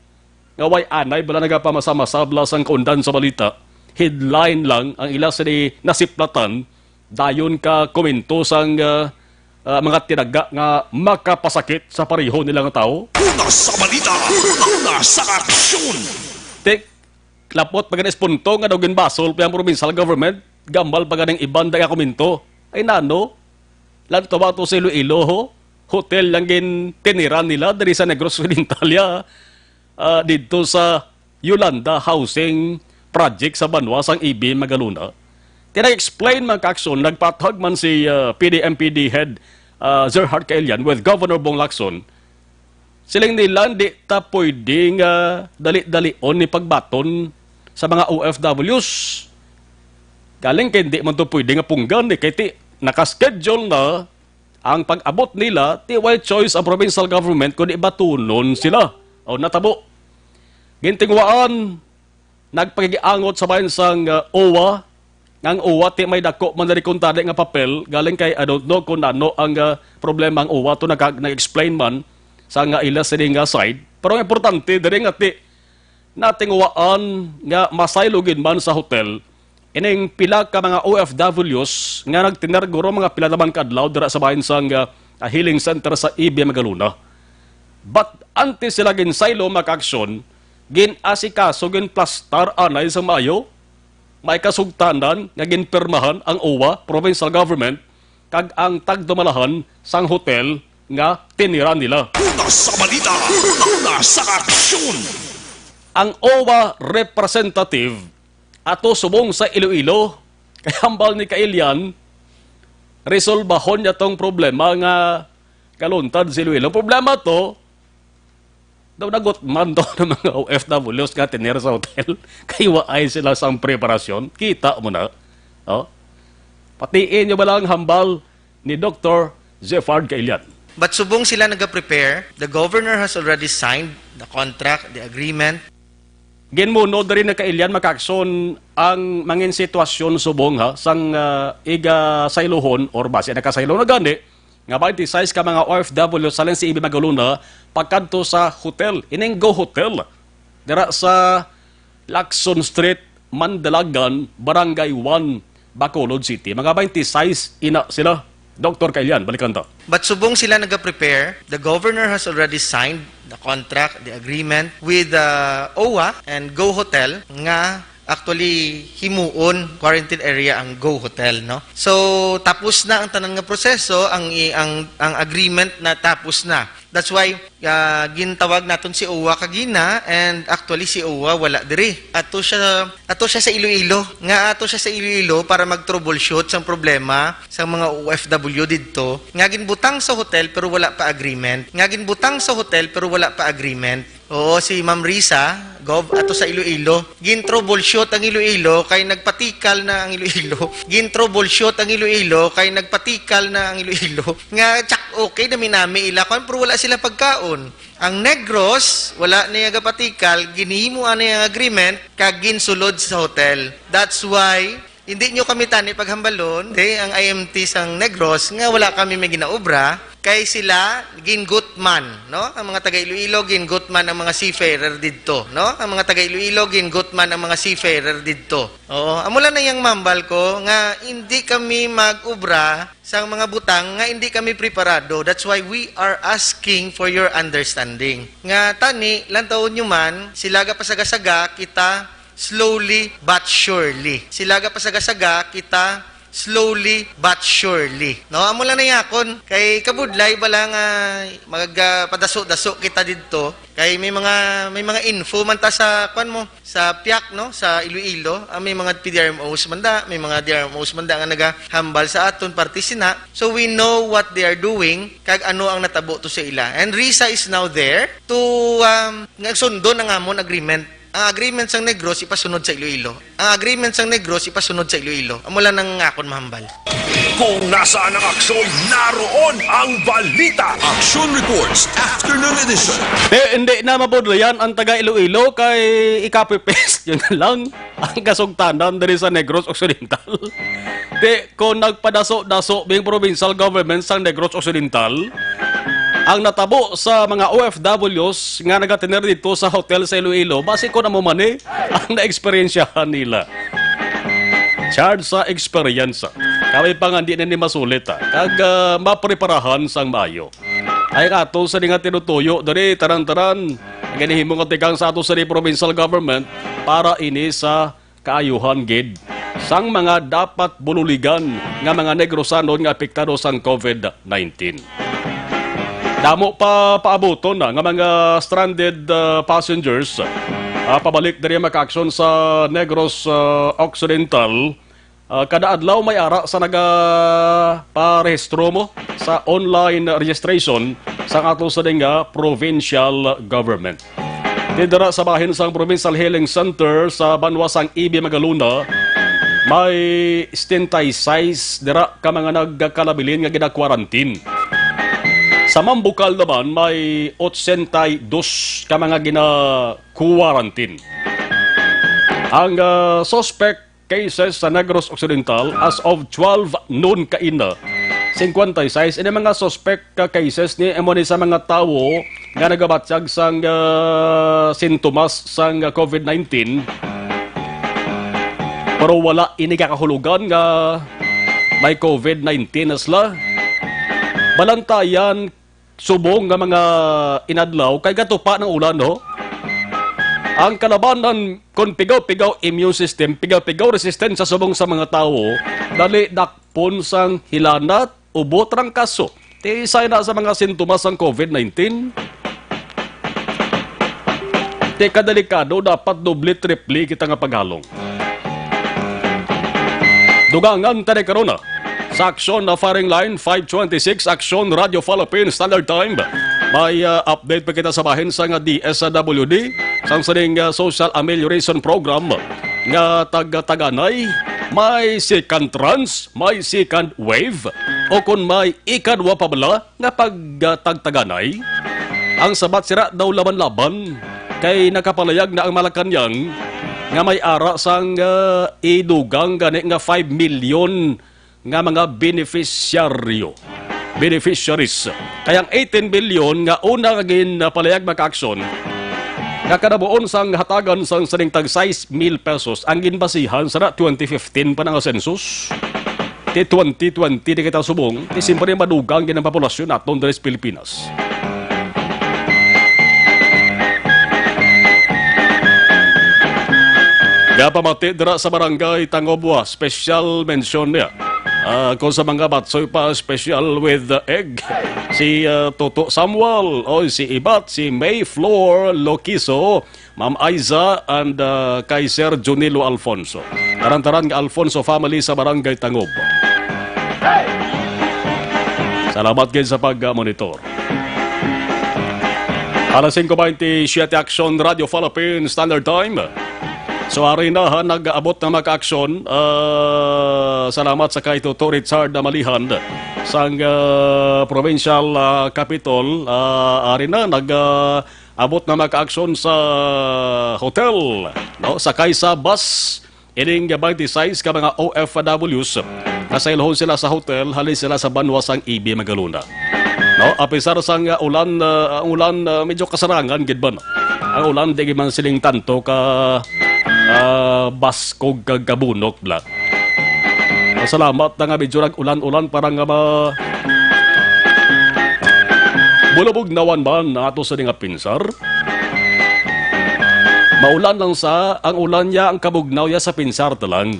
nga way anay bala nagapamasama-sabla sang kaundan sa balita, headline lang ang ila sa nasiplatan, dayon ka komento sang mga tinaga nga makapasakit sa pareho nilang tao. Una sa balita, una sa aksyon. Tek, klapot paganis punto nga daw ginbasol pa ang provincial government, gambal paganing ibang daga komento. Ay nano, lang to ba ito sa Iloilo, ho? Hotel lang tiniran nila dari sa Negros Occidental, dito sa Yolanda Housing Project sa Banwa, sang IB Magaluna. Tina-explain man ka-aksyon, nagpatag man si PDMPD head Gerhard Kaelian with Governor Bong Lacson. Siling nila di ta pwedeng dali-dalion ni pagbaton sa mga OFWs. Galing kay di man to pwede nga punggan kay ti nakaschedule na ang pag-abot nila, ti wild choice ang provincial government kung ibatunon sila. O natabo. Gintingwaan, nagpagiangot sa bayan sang OWA, ang OWA ti may dako man dali kuntade nga papel galing kay I don't know kung ano ang problema ang OWA to nag-explain man sa nga ila sa nga side. Pero ang importante diri nga ti natingwaan nga masaylugin man sa hotel ining pila ka mga OFWs nga nagtinarguro mga pila naman kadlaw dira sa bahin sang healing center sa IB Magaluna. But antes sila ginsaylo maka-aksyon, ginasikaso ginplastar anay sa maayo, may kasugtanan nga ginpirmahan ang OWA, provincial government, kag ang tagdumalahan sang hotel nga tinira nila. Una sa balita, una sa aksyon. Ang OWA representative ato subong sa Iloilo, kay hambal ni Kaelian, resolbahon niya tong problema nga kaluntad sa Iloilo. Problema to, Nagot man to ng mga OFWs nga tinira sa hotel. Kaya ay sila sa preparasyon. Kita mo na. Oh. Patiin nyo ba lang hambal ni Dr. Zefard Kailian? But subong sila nag-prepare, the governor has already signed the contract, the agreement. Ginmunod rin na Kailian makakson ang mangin sitwasyon subong ha sang iga sayluhon or base nakasaylo na gani nga 26 ka mga OFW salin si Ibi Magaluna pagkanto sa hotel ining Go Hotel dira sa Lacson Street, Mandalagan, Barangay 1, Bacolod City. Mga 26 ina sila. Dr. Kailian, balikan to. But subong sila nag-prepare, the governor has already signed the contract, the agreement with OWA and Go Hotel nga actually himuon quarantine area ang Go Hotel, no? So tapos na ang tanan nga proseso, ang agreement na tapos na. That's why gintawag naton si OWA kagina, and actually si OWA wala diri. Ato siya sa Iloilo. Nga ato siya sa Iloilo para mag-troubleshoot sang problema sa mga OFW didto. Nga ginbutang sa hotel pero wala pa agreement. Nga ginbutang sa hotel pero wala pa agreement. Oo, si Ma'am Risa, Gov, ato sa Iloilo. Gin-troubleshoot ang Iloilo kay nagpatikal na ang Iloilo. Gin-troubleshoot ang Iloilo kay nagpatikal na ang Iloilo. Nga tsak okay na minami ilakon pero wala sila pagkaon. Ang Negros, wala niya gapatikal, ginihimuan niya ang agreement kag ginsulod sa hotel. That's why hindi nyo kami tani paghambalon, ang IMT sang Negros nga wala kami may ginaobra kay sila gingutman, no? Ang mga taga Iloilo gingutman ang mga seafarer didto, no? Ang mga taga Iloilo gingutman ang mga seafarer didto. Oo, amula na yang mambal ko nga hindi kami mag-obra sa mga butang nga hindi kami preparado. That's why we are asking for your understanding. Nga tani lantaon nyo man sila ga pasagasaga kita slowly but surely. Sila ga pasagasaga kita slowly but surely. No, amo lang na yakon kay kabudlay bala nga magpadaso-daso kita didto kay may mga info man ta sa kwan mo sa PIAC, no, sa Iloilo. May mga PDRMOs manda, may mga DRMOs manda nga nagahambal sa aton partisina. So we know what they are doing kag ano ang natabo to sa ila. And Risa is now there to nagsundo ng amon agreement. Ang agreement sang Negros ipasunod sa Iloilo. Ang agreement sang Negros ipasunod sa Iloilo. Amo lang nang akon mahambal. Kung nasaan ang aksyon, naroon ang balita. Action Reports Afternoon Edition. Hindi na mabudlayan ang taga Iloilo kay i-copy-paste yun na lang ang kasugtanan dari sa Negros Occidental. Kung nagpadaso-daso bing provincial government sa Negros Occidental, ang natabo sa mga OFWs nga nagatiner dito sa hotel sa Iloilo, base ko na mo mani ang na-experiensyahan nila. Charge sa experience. Kami pa nga di na ni masulit kag mapreparahan sang maayo. Ay ato sa nga tinutuyo dari taran-taran ganihimo nga tikang sa ato sa provincial government para ini sa kaayuhan gid sang mga dapat bululigan nga mga Negrosanon nga apektado sang COVID-19. Damo pa paaboton na nga mga stranded passengers pabalik diri maka-aksyon sa Negros Occidental. Kada adlaw may ara sa nagaparehistro mo sa online registration sa ato sa nga provincial government. Didara sa bahin sang Provincial Healing Center sa Banwasang Ibi Magaluna, may 76 dira ka mga nagkalabilin nga gina-quarantine. Sa Mambukal naman, may 82 ka mga gina-quarantine. Ang suspect cases sa Negros Occidental as of 12 noon kaina, 56. Ini mga suspect cases ni emoni sa mga tao nga nagabatsag sang sintomas sang COVID-19. Pero wala ini kakahulugan nga may COVID-19 asla. Balantayan subong nga mga inadlaw kay gatupa ng ulan, no? Ang kalabanan kung pigaw-pigaw immune system, pigaw-pigaw resistance sa subong sa mga tao, dali dakpon sang hilanat, ubot rang kaso. Tisay na sa mga sintomas ng COVID-19. Kadelikado, dapat doble-triple kita nga paghalong. Dugangan tani karuna sa Aksyon na firing line 526 Aksyon Radio Philippines Standard Time. May update pa kita sa bahin sa nga DSWD sa saning Social Amelioration Program nga taga-taganay. May second trans, may second wave, o kung may ikadwa pa bala nga pagtagtaganay. Ang sabat sira daw laban-laban kay nakapalayag na ang Malacanang nga may ara sang idugang gani nga 5 million nga mga beneficiaries. Kayang 18 billion nga una kagin palayag maka-aksyon nga kadabuon sang hatagan sang saning tag 6,000 pesos ang ginbasihan sa 2015 pa nga census. Ti 2020 di kita subong, ti simpre madugang ginang populasyon naton diri sa Pilipinas. Gapamati dira sa barangay Tangobwa, special mention niya. Kung sa mga batsoy pa, special with the egg. Si Toto Samuel, o si Ibat, si May Flor Loquiso, Ma'am Aiza, and kay Sir Junilo Alfonso. Taran-taran nga Alfonso family sa barangay Tangobwa. Salamat kayo sa pag-monitor. Alas 5:27 Action Radio Philippines Standard Time. So arinahan nag-aabot na maka-aksyon. Salamat sa kay Toto Richard Malihan sang provincial capital. Arina nag-abot na maka-aksyon sa hotel, no? Sakay sa bus. Ining 26 ka mga OFWs. Nasailhon sila sa hotel, halin sila sa banwa sang EB Magaluna. No, apisar sang ulan, ang ulan medyo kasarangan gid ba no? Ang ulan di man siling tanto ka baskog kagabunok bla. Salamat na nga medyo nag-ulan-ulan para nga bulabog nawan man na ato sa nga pinsar. Maulan lang ang ulan niya ang kabugnaw ya sa pinsar talang.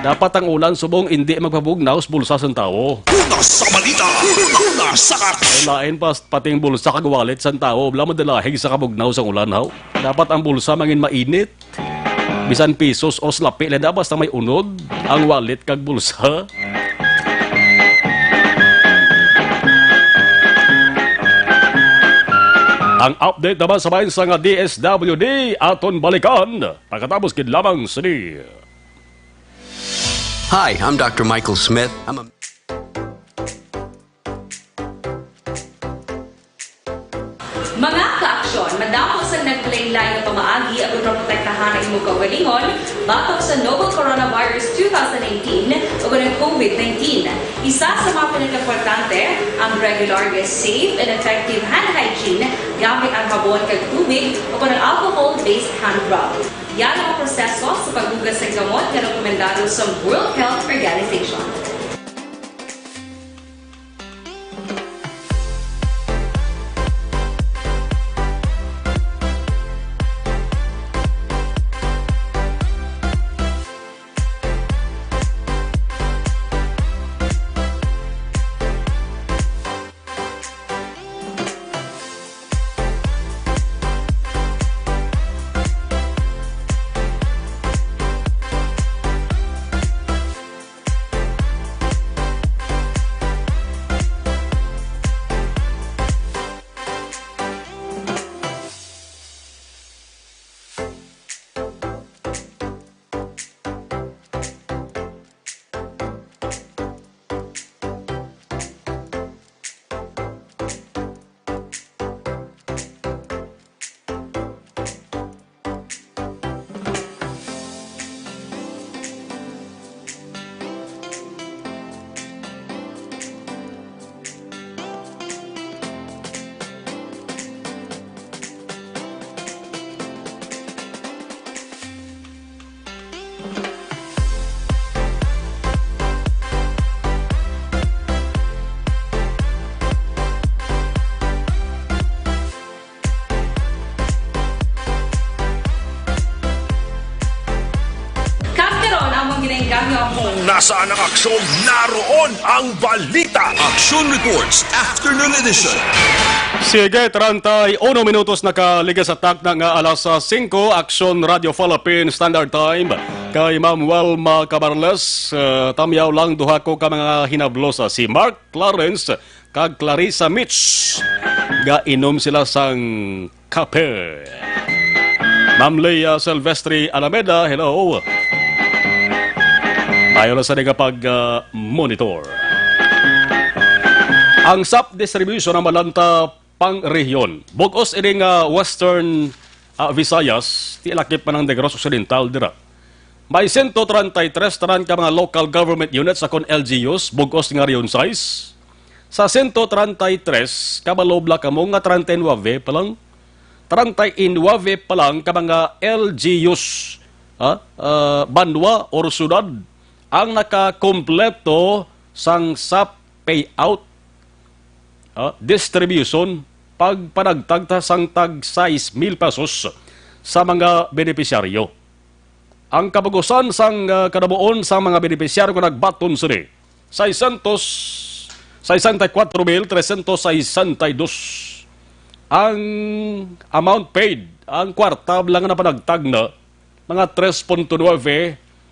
Dapat ang ulan subong hindi magpabugnaw sa bulsa ng tao. Una sa balita, una sa lain pa pating bulsa kagwalit sa tao, wala madalahig sa kabugnaw sa ulan haw. Dapat ang bulsa mangin mainit. Bisan pisos o slapi leda basta may unod ang wallet kag bulsa. Ang update naman sa bahin sa nga DSWD aton balikan pagkatapos kid lamang sini. Hi, I'm Dr. Michael Smith. Mga ka-aksyon, madamo sa naglaylay na pamaagi at protektahan ang imong kaugalingon batok sa novel coronavirus 2018 o ng COVID-19. Isa sa mga pinaka-importante ang regular, safe, and effective hand hygiene gamit ang habon kag tubig o ng alcohol-based hand rub. Yan ang proseso sa paghugas ng gamot na rekomendado sa World Health Organization. Nasaan ang aksyon? Naroon ang balita. Action Reports Afternoon Edition. Sige, 31 minutos nakaligas sa tak na nga alas 5, Action Radio Philippines Standard Time. Kay Ma'am Walma Cabarles, tamyaw lang duha ko ka mga hinablosa si Mark Clarence kag Clarissa Mitch. Gainom sila sang kape. Ma'am Leia Silvestre Alameda, hello. Ayaw na sa pag-monitor. Ang SAP distribution ng malanta pang rehiyon. Bugos ini nga Western Visayas, tilakip pa ng Negros Occidental dira. May 133 taran ka mga local government units sa kon LGUs, bugos nga riyon size. Sa 133, kabalobla ka mo nga 39 pa lang. 39 pa lang ka mga LGUs, banwa or sudad, ang nakakompleto sang SAP payout, distribution, pagpanagtagta sang tag 6,000 pesos sa mga benepisyaryo. Ang kabagusan sang kadabuon sa mga benepisyaryo na nagbaton sila, 64,362 ang amount paid. Ang kwarta lang na panagtag na mga 3.9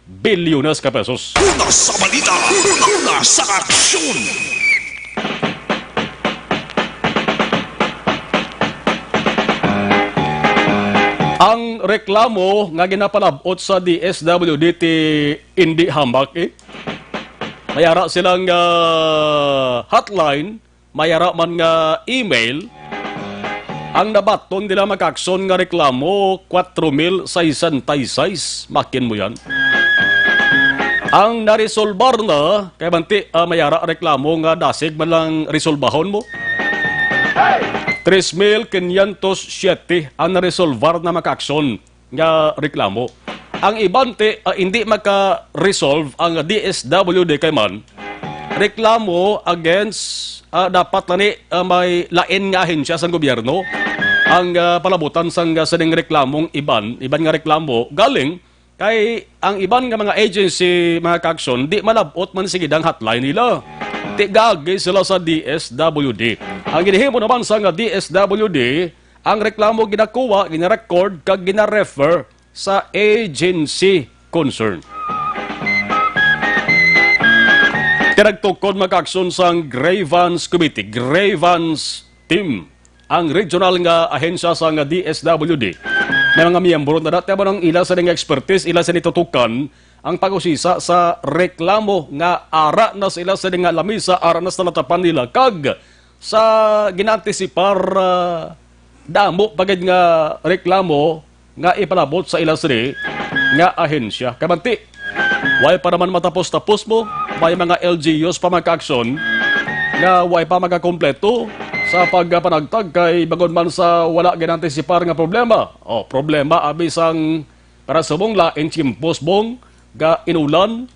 bilyones ka pesos. Una sa balita, una sa aksyon. Ang reklamo nga ginapalabot sa DSWD hindi hambak Mayara silang hotline, mayara man nga email. Ang nabaton nila makakson nga reklamo 4,666. Makin mo yan. Ang naresolbar na, kaya banti mayara reklamo nga dasig man lang resolbahon mo. 3,507 ang naresolvar na makakson nga reklamo. Ang ibante, hindi maka-resolve ang DSWD kay man. Reklamo against, dapat na ni may lain nga ahensya sa gobyerno. Ang palabutan sang sading reklamong iban nga reklamo, galing kay ang iban nga mga agency, mga kakson, di malabot man sigidang hotline nila. Tigagi sila sa DSWD. Ang ginihimo naman sa nga DSWD, ang reklamo ginakuha, ginarecord, kag ginarefer sa agency concern. Tinagtukod mag-aksyon sang Grievance Committee, Grievance Team, ang regional nga ahensya sa nga DSWD. May mga miyembro na dati mo ng ila sa nga expertise, ila sa nitutukan ang pag-usisa sa reklamo nga ara na sila sa nga lamisa, ara na sa natapan nila, kag sa ginantisipar damo pagad nga reklamo nga ipalabot sa ilang sini nga ahensya. Kamanti, way pa naman matapos-tapos mo, may mga LGUs pa magka-aksyon nga way pa magkakompleto sa pagpanagtag kay bagon man sa wala ginantisipar nga problema. O, problema abisang para sa mong lain chimpos bong ga inulan.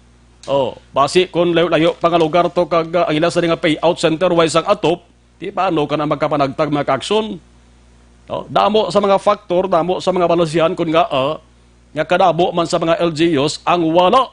O, basi kung layo pang lugar to kag ang ilang sa nga payout center way sang atop, di paano ka na magkapanagtag magka-aksyon? Damo sa mga faktor, damo sa mga balansihan kung nga kadabo man sa mga LGUs ang wala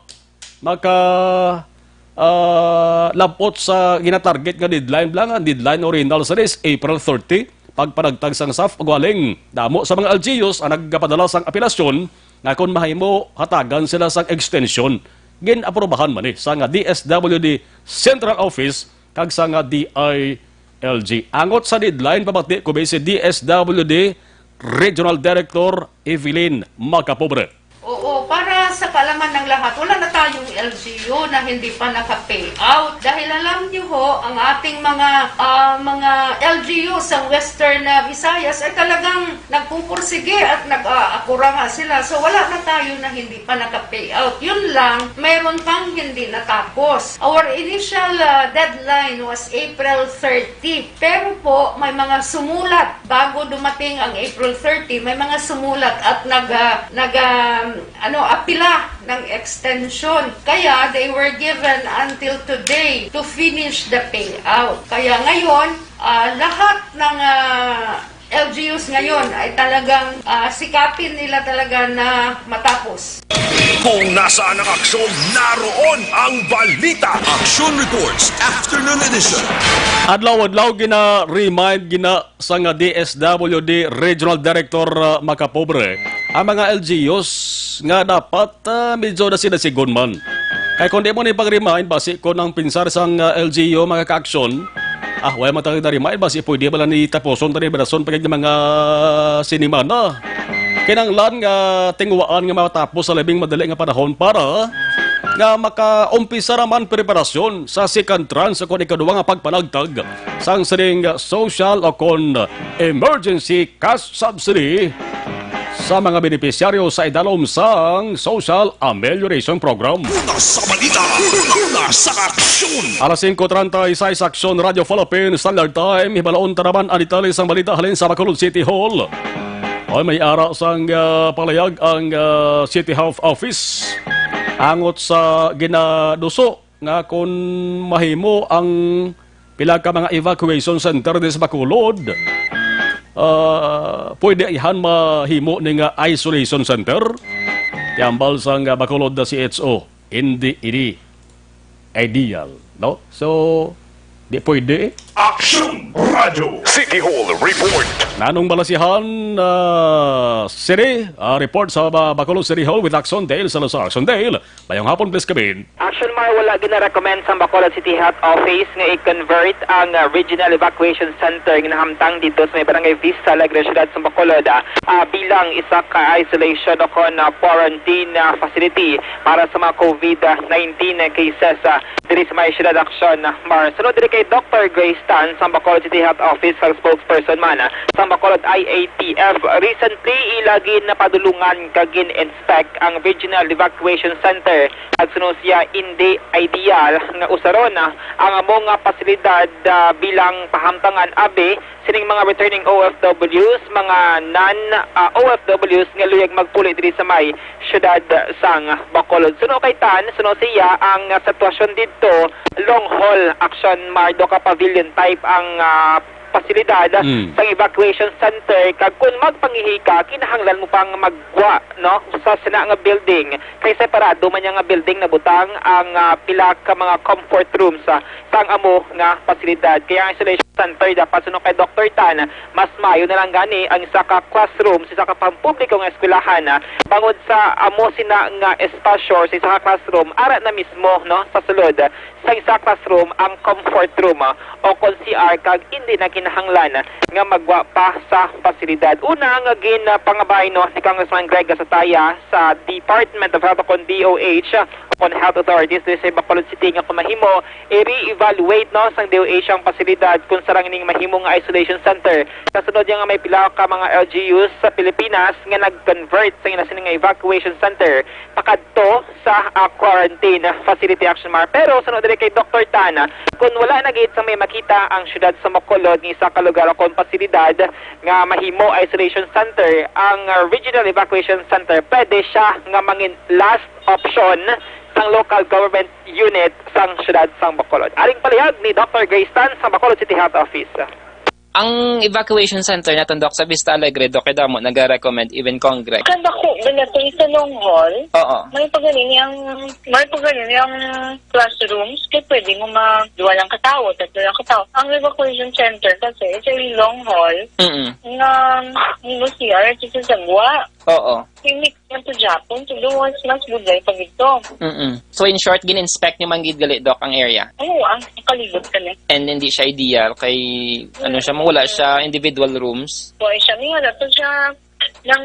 labot sa ginatarget nga deadline lang. Ang deadline original sa is April 30. Pagpanagtag sang SAF, pagwaling damo sa mga LGUs ang nagpadala sang apelasyon nga kung mahimo hatagan sila sang extension. Ginaprobahan man sa nga DSWD Central Office kag sa nga DILG. Angot sa deadline, pabati ko ba si DSWD Regional Director Evelyn Macapobre. Oo, para sa kaalaman ng lahat, wala na tayong LGU na hindi pa naka-payout. Dahil alam niyo ho, ang ating mga LGU sa Western Visayas ay talagang nagpupursige at nag-akura nga sila. So wala na tayo na hindi pa naka-payout. Yun lang, mayroon pang hindi natapos. Our initial deadline was April 30. Pero po, may mga sumulat bago dumating ang April 30, may mga sumulat at apila ng extension. Kaya they were given until today to finish the payout. Kaya ngayon, lahat ng LGUs ngayon ay talagang sikapin nila talaga na matapos. Kung nasaan ang aksyon, naroon ang balita. Action Reports Afternoon Edition. Adlaw-adlaw gina-remind sa nga DSWD Regional Director Macapobre ang mga LGUs nga dapat medyo na sinasigon man. Kaya kung di mo na ipag-remind, basi ko ng pinsar sang LGU mga ka-aksyon, wala matangin na remind, basi pwede ba lang ni taposon tani berason pagkag ng mga sinima na. Kinanglan nga tingwaan nga matapos sa labing madali nga panahon para nga maka-umpisa naman preparasyon sa second tranche sa ikaduwa nga pagpanagtag sang sining social o kon emergency cash subsidy sa mga benepisyaryo sa idalom sang Social Amelioration Program. Una sa balita, una sa aksyon. Alas 5:36 Aksyon Radio Philippines Standard Time. Hibalaon tanaman ang detalye sang balita halin sa Bacolod City Hall. Ay may ara sang palayag ang City Health Office angot sa ginaduso nga kung mahimo ang pila ka mga evacuation center sa Bacolod, pwede ihan mahimo ning isolation center tiambal sang Bacolod na CHO. Hindi ini ideal, no? So di pwede. Action Radio City Hall Report. Nanong balasihan City report sa Bacolod City Hall with Axon Dale Salazar. Axon Dale, mayong hapon please kabin. Action Mar, wala gina-recommend sa Bacolod City Health Office nga i-convert ang Regional Evacuation Center nga nahamtang dito sa may barangay Vista, Alegre, Ciudad sa Bacolod bilang isa ka isolation o quarantine facility para sa mga COVID-19 cases diri sa may Ciudad Action Mar. Sunod diri kay Dr. Grace Tan sa Bacolod City Health Office sa spokesperson man sa Bacolod IATF. Recently, ilagin na padulungan kagin inspect ang Regional Evacuation Center at sunod siya hindi ideal nga usaron ang among pasilidad bilang pahamtangan abi sining mga returning OFWs, mga non-OFWs nga luyag magpuli diri sa may syudad sang Bacolod. Suno kay Tan, suno siya ang sitwasyon dito, long haul action Mardo ka pavilion type ang pasilidad sa evacuation center kag kun magpangihika kinahanglan mo pang magwa no sa sina nga building kay separado man nga building na butang ang pila ka mga comfort rooms sang amo nga pasilidad. Kaya ang isolation center dapat suno kay Dr. Tan mas mayo na lang gani ang isa ka classroom sa isa ka pampubliko nga eskwelahan bangod sa amo sina nga espasyo sa isa ka classroom ara na mismo no sa sulod sa isa classroom ang comfort room o kon CR kag hindi na kinahanglan nga magwa pa sa pasilidad. Una nga pangabay no ni Congressman Greg Gasataya sa Department of Health o DOH on Health Authorities sa Bacolod City nga kumahimo i-re-evaluate no sang DOH ang pasilidad kung sarang ning mahimo nga isolation center. Kasunod nga may pila ka mga LGUs sa Pilipinas nga nag-convert sa inasining nga evacuation center pakadto sa quarantine facility action Mar. Pero sunod diri kay Dr. Tan kung wala na gid sa may makita ang syudad sa Bacolod ni sa kalugar o kon pasilidad nga mahimo isolation center ang Regional Evacuation Center pwede siya nga mangin last option sang local government unit sang syudad sang Bacolod. Aring palihag ni Dr. Grace Tan sa Bacolod City Health Office. Ang evacuation center natin, Doc, sa Vista Alegre, Doc, kaya mo nag-recommend even Congress. Kanda ko, ganito sa long hall, Oo. may pagaling yung classrooms, kaya pwede mo ma-2 lang katao, 3 lang katao. Ang evacuation center kasi, it's a long hall, na nilo CR, it's sa Sagwa. Oo. Clinic na to Japon, to doon, mas buday pag ito. So in short, gin-inspect nyo manggid gali, Doc, ang area? Oo, ang kalibot ka na. And hindi siya ideal kay, wala siya individual rooms. So, siya niya, dapat siya ng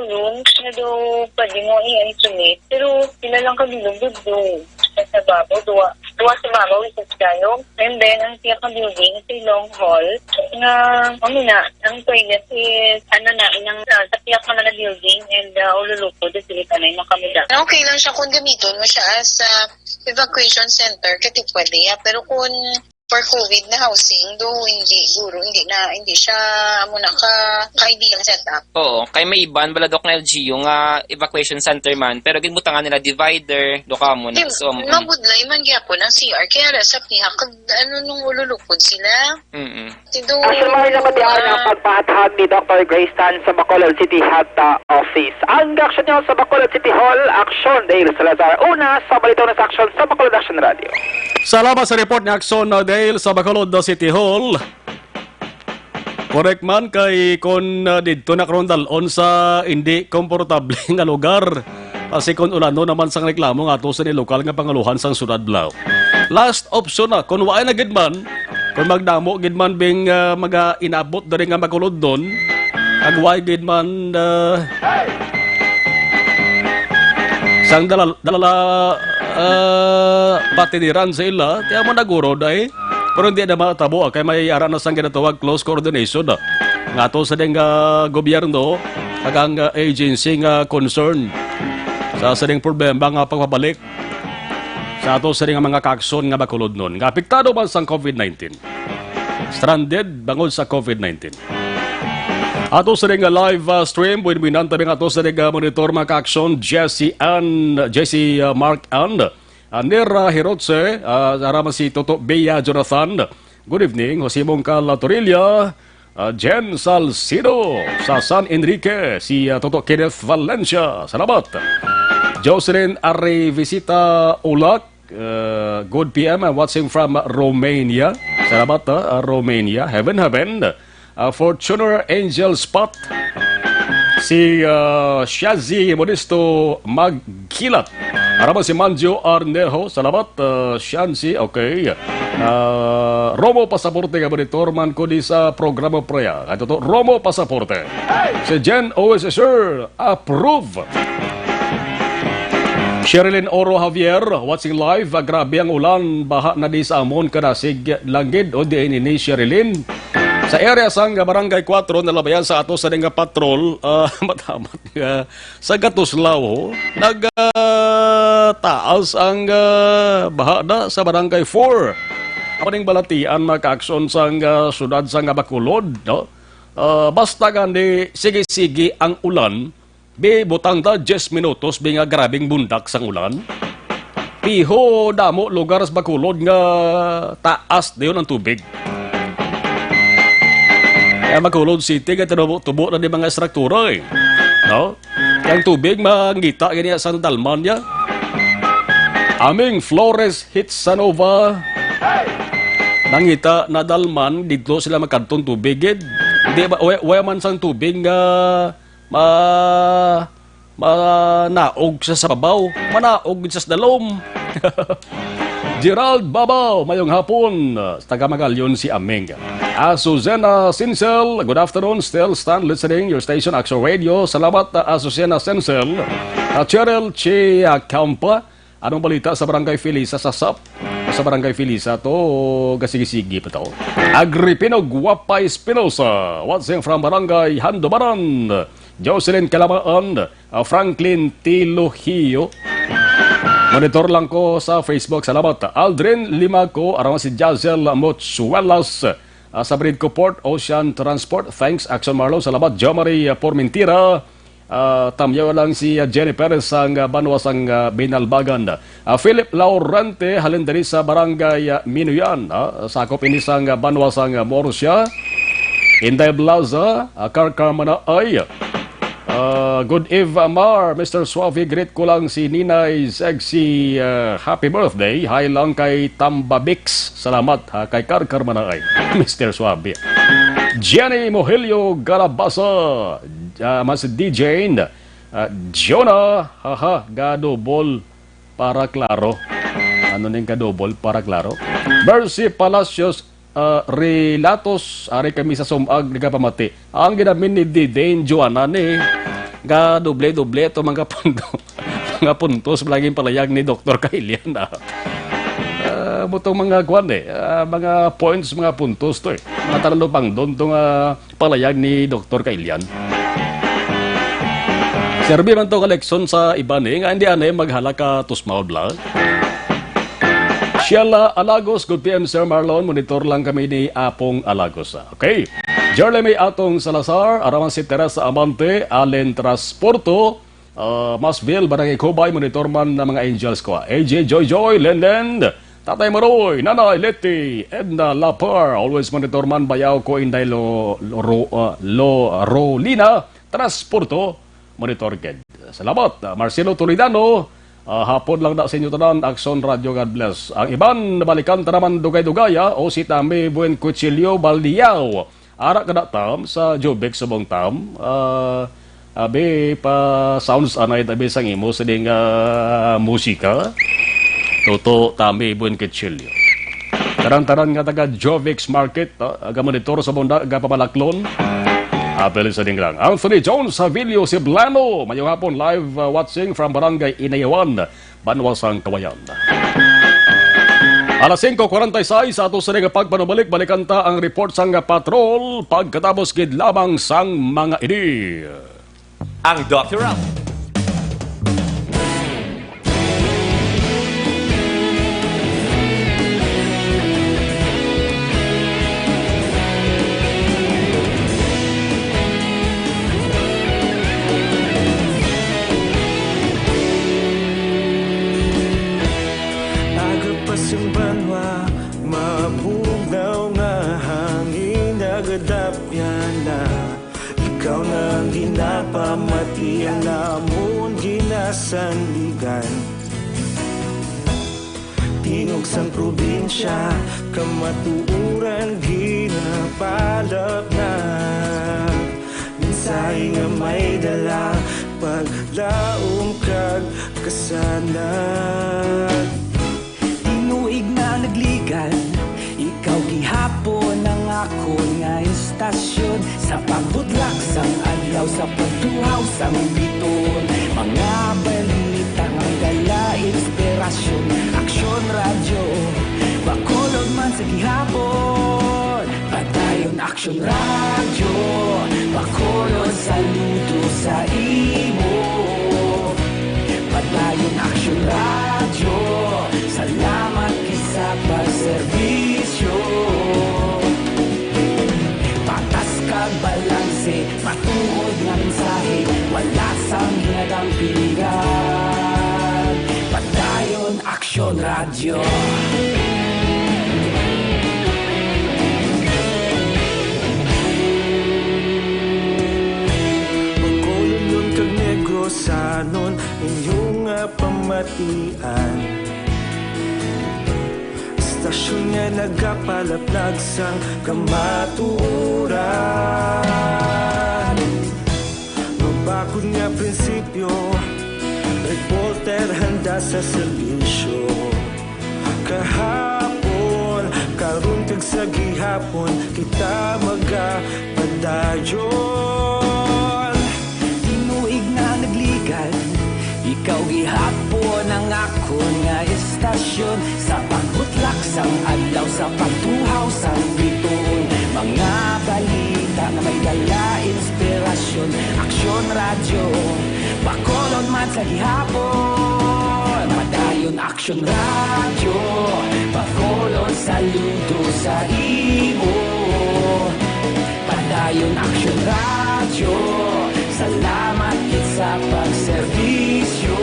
rooms na do pwede mo i-isolate. Pero, sila lang kabilog do. Sa babaw, duwa sa babaw, isa kayo. And then, ang siya ka building, sa long hall, na, ang toilet is, sa piyak naman na building, and ululuto, sila na yung makamida. Okay lang siya kung gamiton mo siya as evacuation center, kasi pwede. Pero kung for COVID na housing, though hindi siya muna ka-ideal setup. Oo, kay may iban bala dok na LGU nga evacuation center man, pero ginbutangan nila divider do ka mo na. So mabudlay man gyapon ang CR kaya resap niya kag nung ululupod sila. Actually, mga napatihan ang pagpahatag ni Dr. Grace Tan sa Bacolod City Health Office. Ang action niyo sa Bacolod City Hall, action Dale Salazar. Una sa balito na sa action sa Bacolod Action Radio. Salamat sa report ni Axon Dale sa Bacolod City Hall. Correct man kay kon didto na karon dalon sa hindi komportable nga lugar. Kasi kung ulano naman sang reklamo nga to sa lokal nga pangaluhan sang Sunad Lao. Last option na kung waay na gid man, kung magdamo gid man bing inabot diri nga Bacolod don, agway gid man sang dalala patiniran sa ila, kaya mo naguro dahil pero hindi na matabo kay may ara na sang ginatawag close coordination nga to sa ding gobyerno kagang agency nga concern sa sading problema nga pagpabalik sa ato sa ding mga kakson nga Bacolod nun nga apektado man sang COVID-19 stranded bangod sa COVID-19 ato sa ding live stream with minantabi nga ato sa ding monitor mga kakson Jesse Mark and Nera Hirotse, arama si Toto Bea Jonathan. Good evening, Jose Mongcal Torilla, Jen Salcido, sa San Enrique, si Toto Kenneth Valencia. Salamat. Jocelyn Arrevisita Ulak, good PM, watching from Romania. Salamat, Romania. Heaven. Fortuner Angel Spot. Si Shazi Modesto Magkilat. Arama si Manjo Arnejo. Salamat, Shansi. Okay. Romo Pasaporte nga monitor man ko di sa programa Preya. Ito to, Romo Pasaporte. Si Jen OSSR. Approve. Sherilyn Oro Javier, watching live. Grabe ang ulan. Baha na di sa amon kanasig langid. O di ini Sherilyn. Sa area sang Barangay 4 nalabayan sa ato sa nga patrol matamat sa Gatuslao nagtaas ang bahada sa Barangay 4. Apaning balatian maka-aksyon sang sudad sang Bacolod no? Basta gandi sige-sige ang ulan bi butang da 10 minutos bi nga grabing bundak sang ulan. Piho damo lugar sa Bacolod nga taas dayon ang tubig. Kaya Bacolod City, kaya tubo na di mga struktura eh. No? Kaya ang tubig, mangita ganyan sa dalman niya. Aming Flores Hitsanova. Nangita na dalman, dito sila magkantong tubig. Hindi ba, waya man sang tubig nga manaog sa babaw. Manaog sa dalom. Gerald Babaw, mayong hapon. Taga Magalyon si Ameng. Azucena Sinsel, good afternoon. Still stand listening your station Action Radio. Salamat Azucena Sinsel. Cheryl Chia Campa, anong balita sa Barangay Felisa sa SAP? Sa Barangay Felisa to gasigi-sigi pa to. Agripino Guapay Espinosa, watching from Barangay Handobaran. Jocelyn Calamaan, Franklin Tilohio. Monitor lang ko sa Facebook. Salamat. Aldrin Limaco, arama si Jazel Motsuelas. Sa Bridco Port, Ocean Transport. Thanks, Axon Marlo. Salamat, Jo Marie Pormentira. Tamyaw lang si Jenny Perez ang Banwasang Binalbagan. Philip Laurente, halin dari sa Barangay Minuyan. Sakop ini sang Banwasang Morsia. Inday Blaza, Karkamana Ay. Good Eve Amar, Mr. Suave, greet ko lang si Ninay Sexy, happy birthday. Hi lang kay Tambabix. Salamat kay Karkar Manay, Mr. Suave. Jenny Mohilio Garabasa, mas DJ, Jonah, gadobol para klaro. Ano nang gadobol para klaro? Mercy Palacios, Relatos, ari kami sa sumag nga pamati. Ang ginamin ni Dane Joanna ni ga doble-doble to mga puntos laging palayag ni Dr. Kailian. Butong mga kwan mga points, mga puntos to Mga talalo pang doon to palayag ni Dr. Kailian. Serbi man to kaleksyon sa iba nga hindi anay maghalaka tusmaw bla. Sheila Alagos, good PM Sir Marlon, monitor lang kami ni Apong Alagos. Okay. Jeremy Atong Salazar, araman si Teresa Amante, Allen Transporto, Masville, Barangay Cubay, monitor man ng mga Angels ko. AJ Joy, Lenlen, Tatay Maroy, Nanay Leti, Edna Lapar, always monitor man bayaw ko Inday Rolina, Transporto, monitor ged. Salamat, Marcelo Toledano, hapon lang na sa inyo tanan, Action Radio, God bless. Ang iban, nabalikan ta naman dugay-dugaya, o si Tami Buen Cuchillo Baldiao, arak kada tam sa Jobek subong tam, abi pa sounds anay tabi sang imo sa ding musika, Toto Tami Buen Cuchillo. Taran-taran nga taga Jovex Market, aga monitor sa bunda, aga pamalaklon, apel sa ding lang. Anthony Jones, Savilio Ceblano, mayong hapon live watching from Barangay Inayawan, Banwasang Kawayan. Alas 5:46 sa ato sa nga pagpanubalik, balikan ta ang report sang patrol pagkatapos gid lamang sang mga ini. Ang Dr. Al. Yung banwa, mabugnaw nga hangin, nagadapyan na. Ikaw nang ginapamatian, namon ginasanligan. Tinog sang probinsya, kamatuuran ginapalap na. Minsay nga may dala, paglaom kag kasanag. Tinuig na nagligan, ikaw gihapon ang ako nga istasyon. Sa pagbudlak sang adlaw, sa pagtuhaw sang biton, mga balita nga dala inspirasyon. Aksyon radyo, bakulod man sa gihapon. Padayon aksyon radyo, bakulod saludo sa imo. Padayon aksyon radyo, salamat kisa pagserbisyo. Patas kag balanse, matuod nga mensahe, wala sang hinadang piligan. Padayon aksyon radyo. Pagkulunod kag negosanon, inyong pamatian. Stasyon nga nagapalaplag sang kamatuuran. Mabakod nga prinsipyo, reporter handa sa serbisyo. Kahapon, karon kag sa gihapon, kita magapadayon. Tinuig na nagligan, ikaw gihapon ang ako nga istasyon. Sa pagbutlak sang adlaw, sa pagtuhaw sang biton, mga balita na may dala inspirasyon. Aksyon radyo, bakolod man sa gihapon. Madayon aksyon radyo, bakolod saludo sa imo. Padayon aksyon radyo, salamat sa pagserbisyo.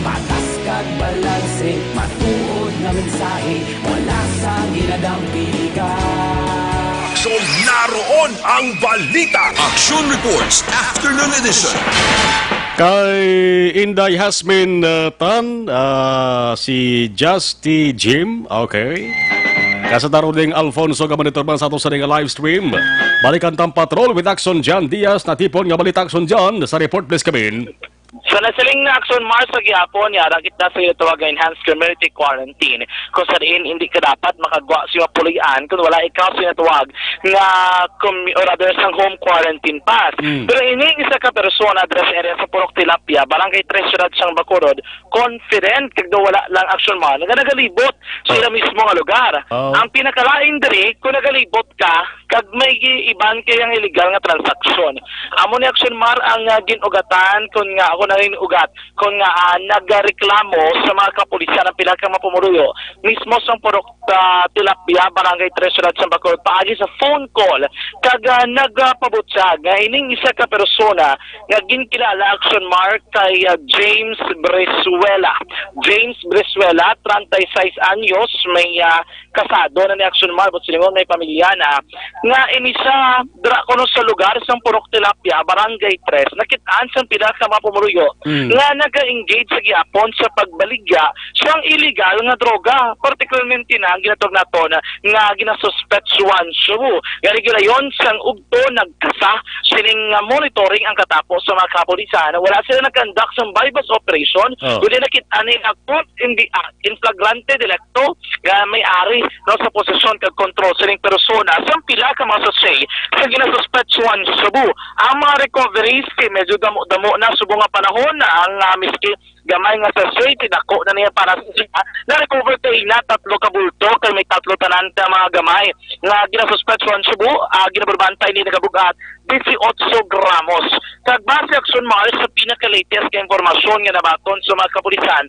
Patas kag balanse, matuod na mensahe, wala sang ginadang piligan. So naroon ang balita. Action Reports Afternoon Edition. Kay Inday Hasmin Tan, si Justy Jim, okay. Kasataro ding Alfonso nga monitor man sa ato sa live stream. Balikan tang patrol with Action John Diaz na tipon nga balita Action John sa report please kamin. Sa nasaling na aksyon Mars sa gihapon, yarakit na sa tawag enhanced community quarantine. Kung sa rin, hindi ka dapat makagwa sa pulian kung wala ikaw sa tawag nga or rather sang home quarantine pass. Pero ini isa ka persona address area sa Purok Tilapia, barangay 3 Ciudad sang Bacolod, confident kag wala lang aksyon man nga nagalibot sa ila mismo nga lugar. Ang pinakalain diri kung nagalibot ka kag may iban kayang illegal nga transaksyon. Amo ni Action Mar ang ginugatan kun nga ako na rin ugat kun nga nagreklamo sa mga kapulisan ng pila ka mapumuruyo mismo sa purok Tilapia Barangay 3 Ciudad San Bacolod paagi sa phone call kag nagpabutsag nga ining isa ka persona nga ginkilala Action Mar kay James Bresuela. James Bresuela, 36 anyos, may kasado na ni Action Mar, but silingon may pamilya na, nga inisa dra kuno sa lugar sa Purok Tilapia, Barangay 3, nakitaan sa pila ka mga pumuruyo, nga nag-engage sa gyapon sa pagbaligya siyang illegal nga droga, particularmente na ang ginatog naton nga ginasuspetsuan Cebu. Nga regulayon siyang ugto nagkasa sining monitoring ang katapos sa mga kapulisan. Wala sila nag-conduct sa bypass operation, kundi nakita nila caught in the act, in flagrante delicto, nga may-ari no, sa posisyon kag control sining persona sa pila ka mga sasay sa ginasuspetsuan sa Cebu. Ang mga recoveries kay medyo damo na subo nga panahon ang miski gamay nga sasay tinako na niya para sa na-recover kay na 3 ka bulto kay may 3 tanan ka mga gamay nga ginasuspetsuan sa Cebu, ginabarbantay ni nagabugat 18 gramos. Kag base Action Mar sa pinaka-latest ka impormasyon nga nabaton sa mga kapulisan,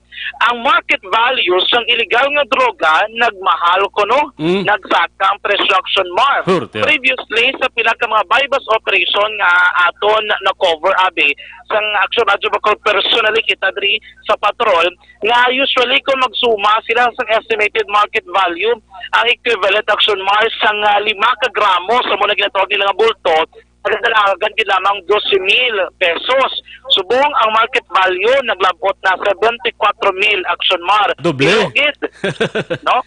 ang market value ng illegal nga droga nagmahal kuno, nagsaka ang presyo Action Mar. Previously sa pila ka mga bypass operation nga aton na cover abi sang Action Radyo Bacol personally kita diri sa patrol nga usually kung magsuma sila sa estimated market value ang equivalent Action Mar sang 5 ka gramo sa muna ginatawag nila nga bulto nagdalagan din lamang 12,000 pesos. Subong ang market value naglabot na 74,000 Action Mar. Doble. No?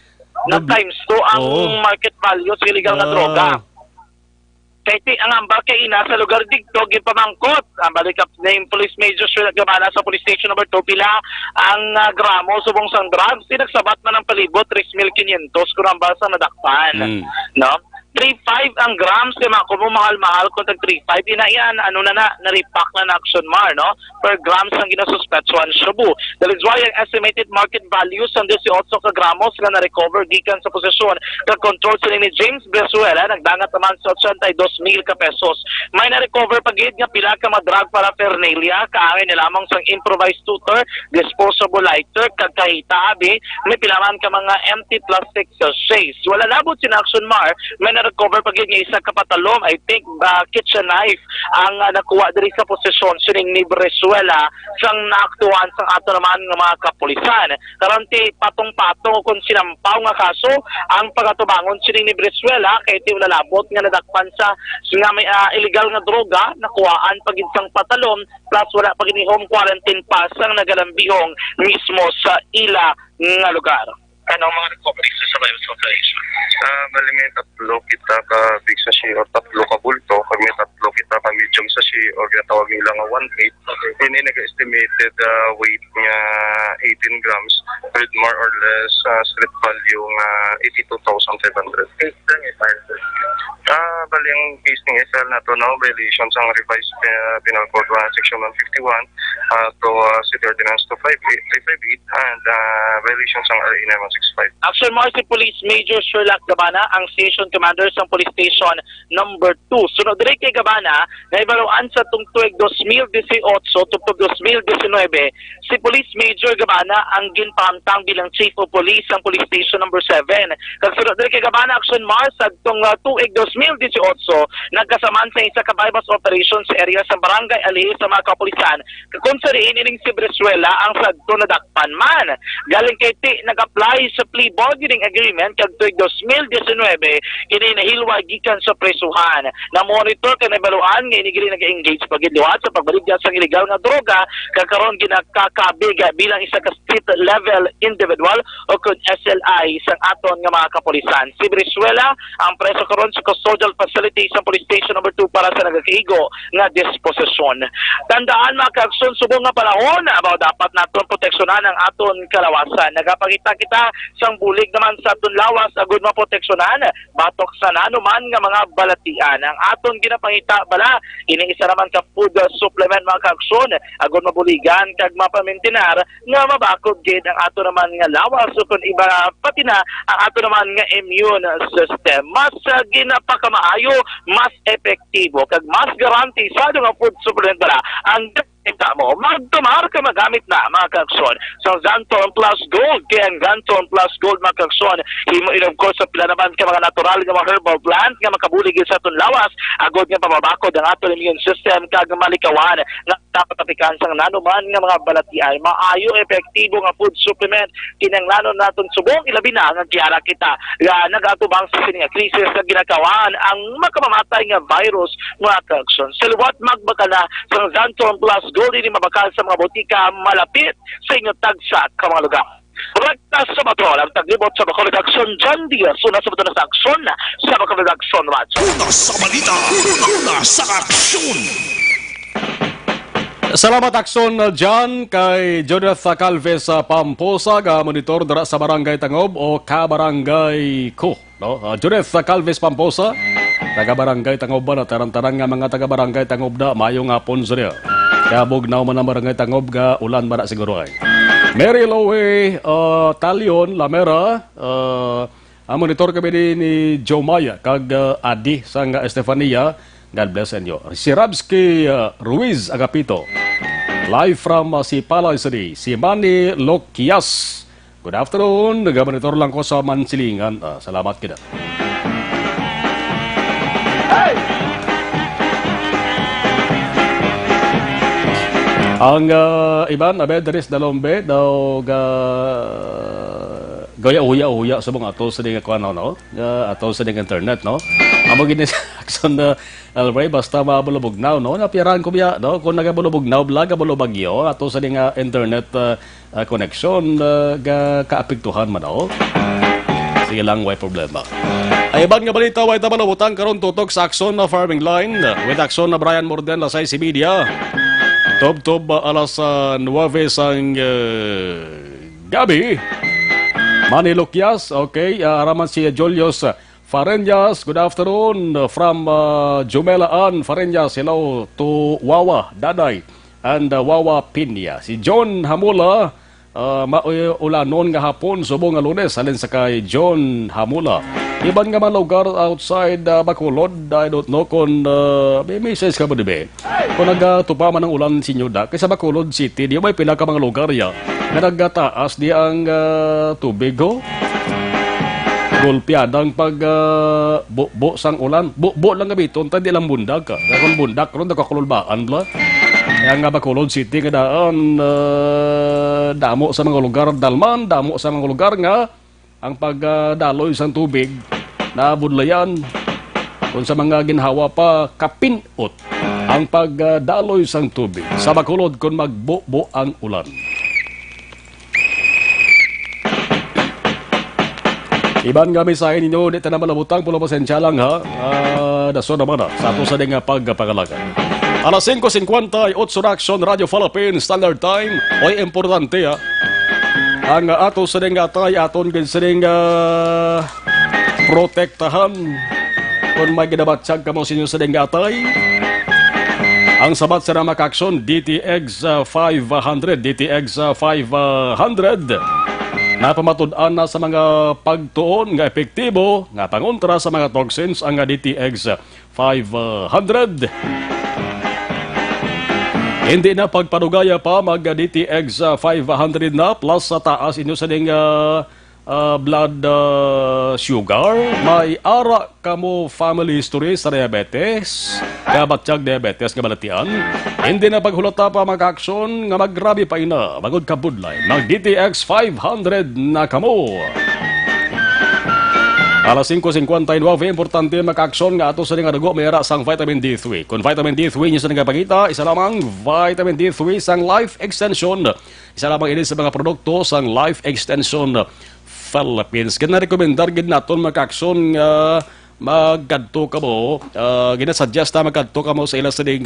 Nag-times 2 ang market value sa illegal nga droga. Kaya ang ambal kay ina sa lugar digto gipamangkot ang balikap na yung police major gamana sa police station number 2 pila ang gramo subong sang drugs sinagsabat man ng palibot 3,500 kung ambal sa nadakpan. No? 3.5 ang grams kay mga mahal-mahal kung tag 3.5 yan na-repack na Action Mar no per grams ang ginasuspetsuan Cebu. That is why ang estimated market values ang 18 ka gramos na na-recover gikan sa posisyon kag control sila ni James Bresuela nagdangat naman sa 82,000 ka pesos. May na-recover pagid nga pila ka mga drug paraphernalia kaangay ni lamang sang improvised tutor, disposable lighter kag kahita abi may pilaman ka mga empty plastic sachets. Wala labot si Action Mar may recover pagid nga isa ka patalom I think kitchen knife ang nakuha diri sa posisyon sining ni Bresuela sang naaktuhan sang ato naman nga mga kapulisan karon ti patong-patong kung sinampaw nga kaso ang pagatubangon sining ni Bresuela kay ti wala labot nga nadakpan sa nga may illegal nga droga nakuhaan pagid sang patalom plus wala pagid ni home quarantine pass ang nagalambihong mismo sa ila nga lugar. Anong mga recoveries sa bypass operation? Bali may 3 kita ka big sachet o 3 ka bulto, kag may 3 kita ka medium sachet o ginatawag nila nga 1/8. Ini nag-estimated weight niya 18 grams with more or less street value nga 82,500. Bali ang case ng SL na to no violation sa revised penal code section 151 to City Ordinance 258 and violation sa RA 9165. Action Mar si Police Major Sherlock Gabana ang Station Commander sa Police Station number 2. Sunod dire kay Gabana na ibaluan sa tungtuig 2018 tungtog 2019 si Police Major Gabana ang ginpamtang bilang Chief of Police sa Police Station number 7. Kag sunod dire kay Gabana Action Mar sa tuig 2018 nagkasamaan sa isa ka bypass operation sa area sa Barangay Ali sa mga kapulisan. Kung sa riin ining si Bresuela ang sadto nadakpan man. Galing kay ti nag-apply sa plea bargaining agreement kag tuig 2019 kini nahilwa gikan sa presuhan. Na monitor kay nabaluan nga inigili nag-engage pagid liwat sa pagbaligya sa illegal nga droga kag karon ginakakabiga bilang isa ka state level individual o kun SLI sang aton nga mga kapulisan. Si Bresuela ang preso karon sa custodial facility sa police station number 2 para sa nagakaigo nga disposisyon. Tandaan mga ka-aksyon subong nga panahon about dapat naton proteksyonan ang aton kalawasan. Nagapakita kita sang bulig naman sa aton lawas agud maproteksyonan batok sa nanuman nga mga balatian. Ang aton ginapangita bala ini isa naman ka food supplement mga kaaksyon agud mabuligan kag mapamentenar nga mabakod gid ang ato naman nga lawas ukon iba pati na ang ato naman nga immune system. Mas ginapakamaayo, mas epektibo kag mas garantisado nga food supplement bala ang kita mo, magtumar ka magamit na mga kaaksyon sa Xanthorn Plus Gold. Kaya ang Xanthorn Plus Gold mga kaaksyon, himo of course sa pilanaban ka mga natural nga mga herbal plant nga makabulig sa aton lawas agod nga pamabakod ang aton immune system kag malikawan nga dapat apikan sang nanuman nga mga balatian. Maayo epektibo nga food supplement kinahanglanon naton subong ilabi na nga kiyara kita nga nagatubang sa sini nga krisis nga ginakawan ang makamamatay nga virus mga kaaksyon. Sa liwat magbaka na sa Xanthorn Plus Gold ini mabakal sa mga botika malapit sa inyong tagsa ka mga lugar. Rekta sa Bacolod, ang taglibot sa Bacolod Action, John Diaz, una sa na sa aksyon sa Bacolod Action Radio. Una sa balita, una sa aksyon. Salamat aksyon dyan kay Jonathan Calves sa Pamposa, monitor dara sa Barangay Tangob o Kabarangay Ko. No? Jonathan Calves Pamposa, taga-barangay Tangob ba na tarang-tarang nga mga taga-barangay Tangob na mayong hapon sa niya. Kabog na man ang barangay Tangob ga ulan ba na siguro ay. Mary Lowe Talion Lamera, ang monitor kami ni Joe Maya kag Adi sang Estefania. God bless you. Si Rabski Ruiz Agapito. Live from Sipalay City. Si Manny Lokias. Good afternoon. Nag-monitor lang ko sa Mansilingan. Salamat kita. Ang iban Abedres Dalombe daw gaya uya sa mga ato sa ding kuan no ato sa ding internet no amo gini action na alray basta mabulubog now no napiran ko biya no kung nagabulubog now blaga bulubagyo ato sa ding internet connection ga kaapektuhan man no sige lang way problema. Ay iban nga balita way tabalubutang karon tutok sa action na farming line with action na Brian Morden la sa Media. Tob alas 9 sang gabi. Manny Luquias, okay. Araman si Julius Fareñas. Good afternoon from Jumelaan, Fareñas. Hello to Wawa Daday and Wawa Pinya. Si John Hamula, maulanon nga hapon, subong nga Lunes. Alin sa kay John Hamula. Iban nga man lugar outside Bacolod, I don't know kung may message ka ba diba? Kung nagtupa man ang ulan sinyo da, kaysa Bacolod City, di may pila ka mga lugar ya, na nagtaas di ang tubig ho. Gulpiadang pag buo sang ulan, buo lang gabiton, hindi lang bundag ka. Kung bundag, kung nakakululbaan bla. Kaya nga Bacolod City, kadaan damo sa mga lugar dalman, damo sa mga lugar nga, ang pagdaloy sa tubig na budlayan kung sa mga ginhawa pa kapinot ang pagdaloy sa tubig sa Bacolod kung magbubo ang ulan. Iban nga mensahe ninyo, di na malabutang, pulo pasensya lang ha. Daso naman sa ato sa ding pagpangalagan. Alas 5:58 na action Radio Philippines Standard Time. Oy, importante ha. Ang ato sa ding atay, aton din sa ding protektahan kung may ginabatsag ka mo sinyo sa ding atay. Ang sabat sa namak aksyon, DTX 500, DTX 500. Napamatud-an na sa mga pagtuon nga epektibo, nga pangontra sa mga toxins ang DTX 500. Hindi na pagpadugaya pa mag-DTX 500 na plus sa taas inyo sa ding blood sugar. May ara kamo family history sa diabetes, kabatsyag diabetes nga balatian. Hindi na paghulata pa mag-aksyon nga maggrabe pa ina, magod kabudlay. Mag-DTX 500 na kamo. Alas 5:59, importante maka-aksyon nga ato sa nga dugo mayara sang vitamin D3. Kung vitamin D3 nyo sa nagapagita, isa lamang vitamin D3 sang Life Extension. Isa lamang ini sa mga produkto sang Life Extension Philippines. Gina-rekomendar gid naton maka-aksyon nga magkadto ka mo. Gina-suggest na magkadto ka mo sa ila sa ding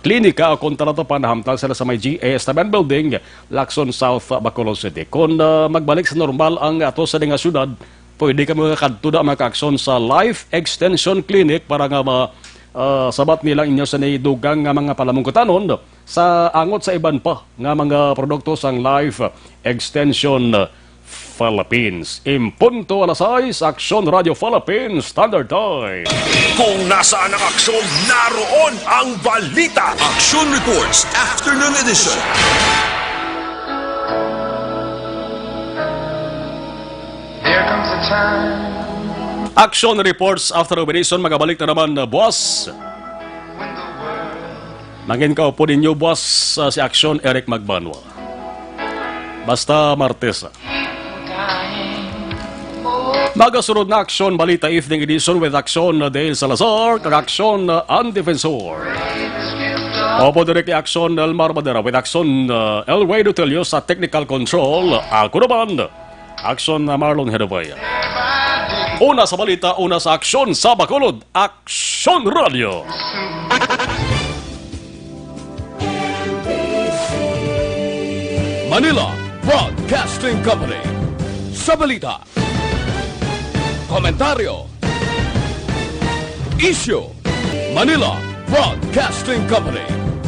klinika o kontra to panahamtang sila sa may GS Taban Building, Lacson South, Bacolod City. Kung magbalik sa normal ang ato sa nga syudad, pwede kami makadtuda makaaksyon sa Life Extension Clinic para nga sabat nilang inyo sa naidugang nga mga palamungkutanon sa angot sa iban pa nga mga produkto sang Life Extension Philippines. Impunto alas 6, Aksyon Radio Philippines Standard Time. Kung nasaan ang aksyon, naroon ang balita. Action Reports Afternoon Edition. There comes a time. Action Reports After Operation, magabalik na naman boss. Mangin ka po ninyo boss si Action Eric Magbanwa. Basta Martes. Magasunod na Action Balita Evening Edition with Action Dale Salazar, kag Action Defensor. Opo direct Action Elmar Madera with Action El Way Dutelio sa Technical Control. Ako naman, Action Marlon Hedovaya. Una sa balita, una sa Aksyon sa Bacolod, Aksyon Radio. Manila Broadcasting Company. Sa balita. Komentaryo. Issue. Manila Broadcasting Company.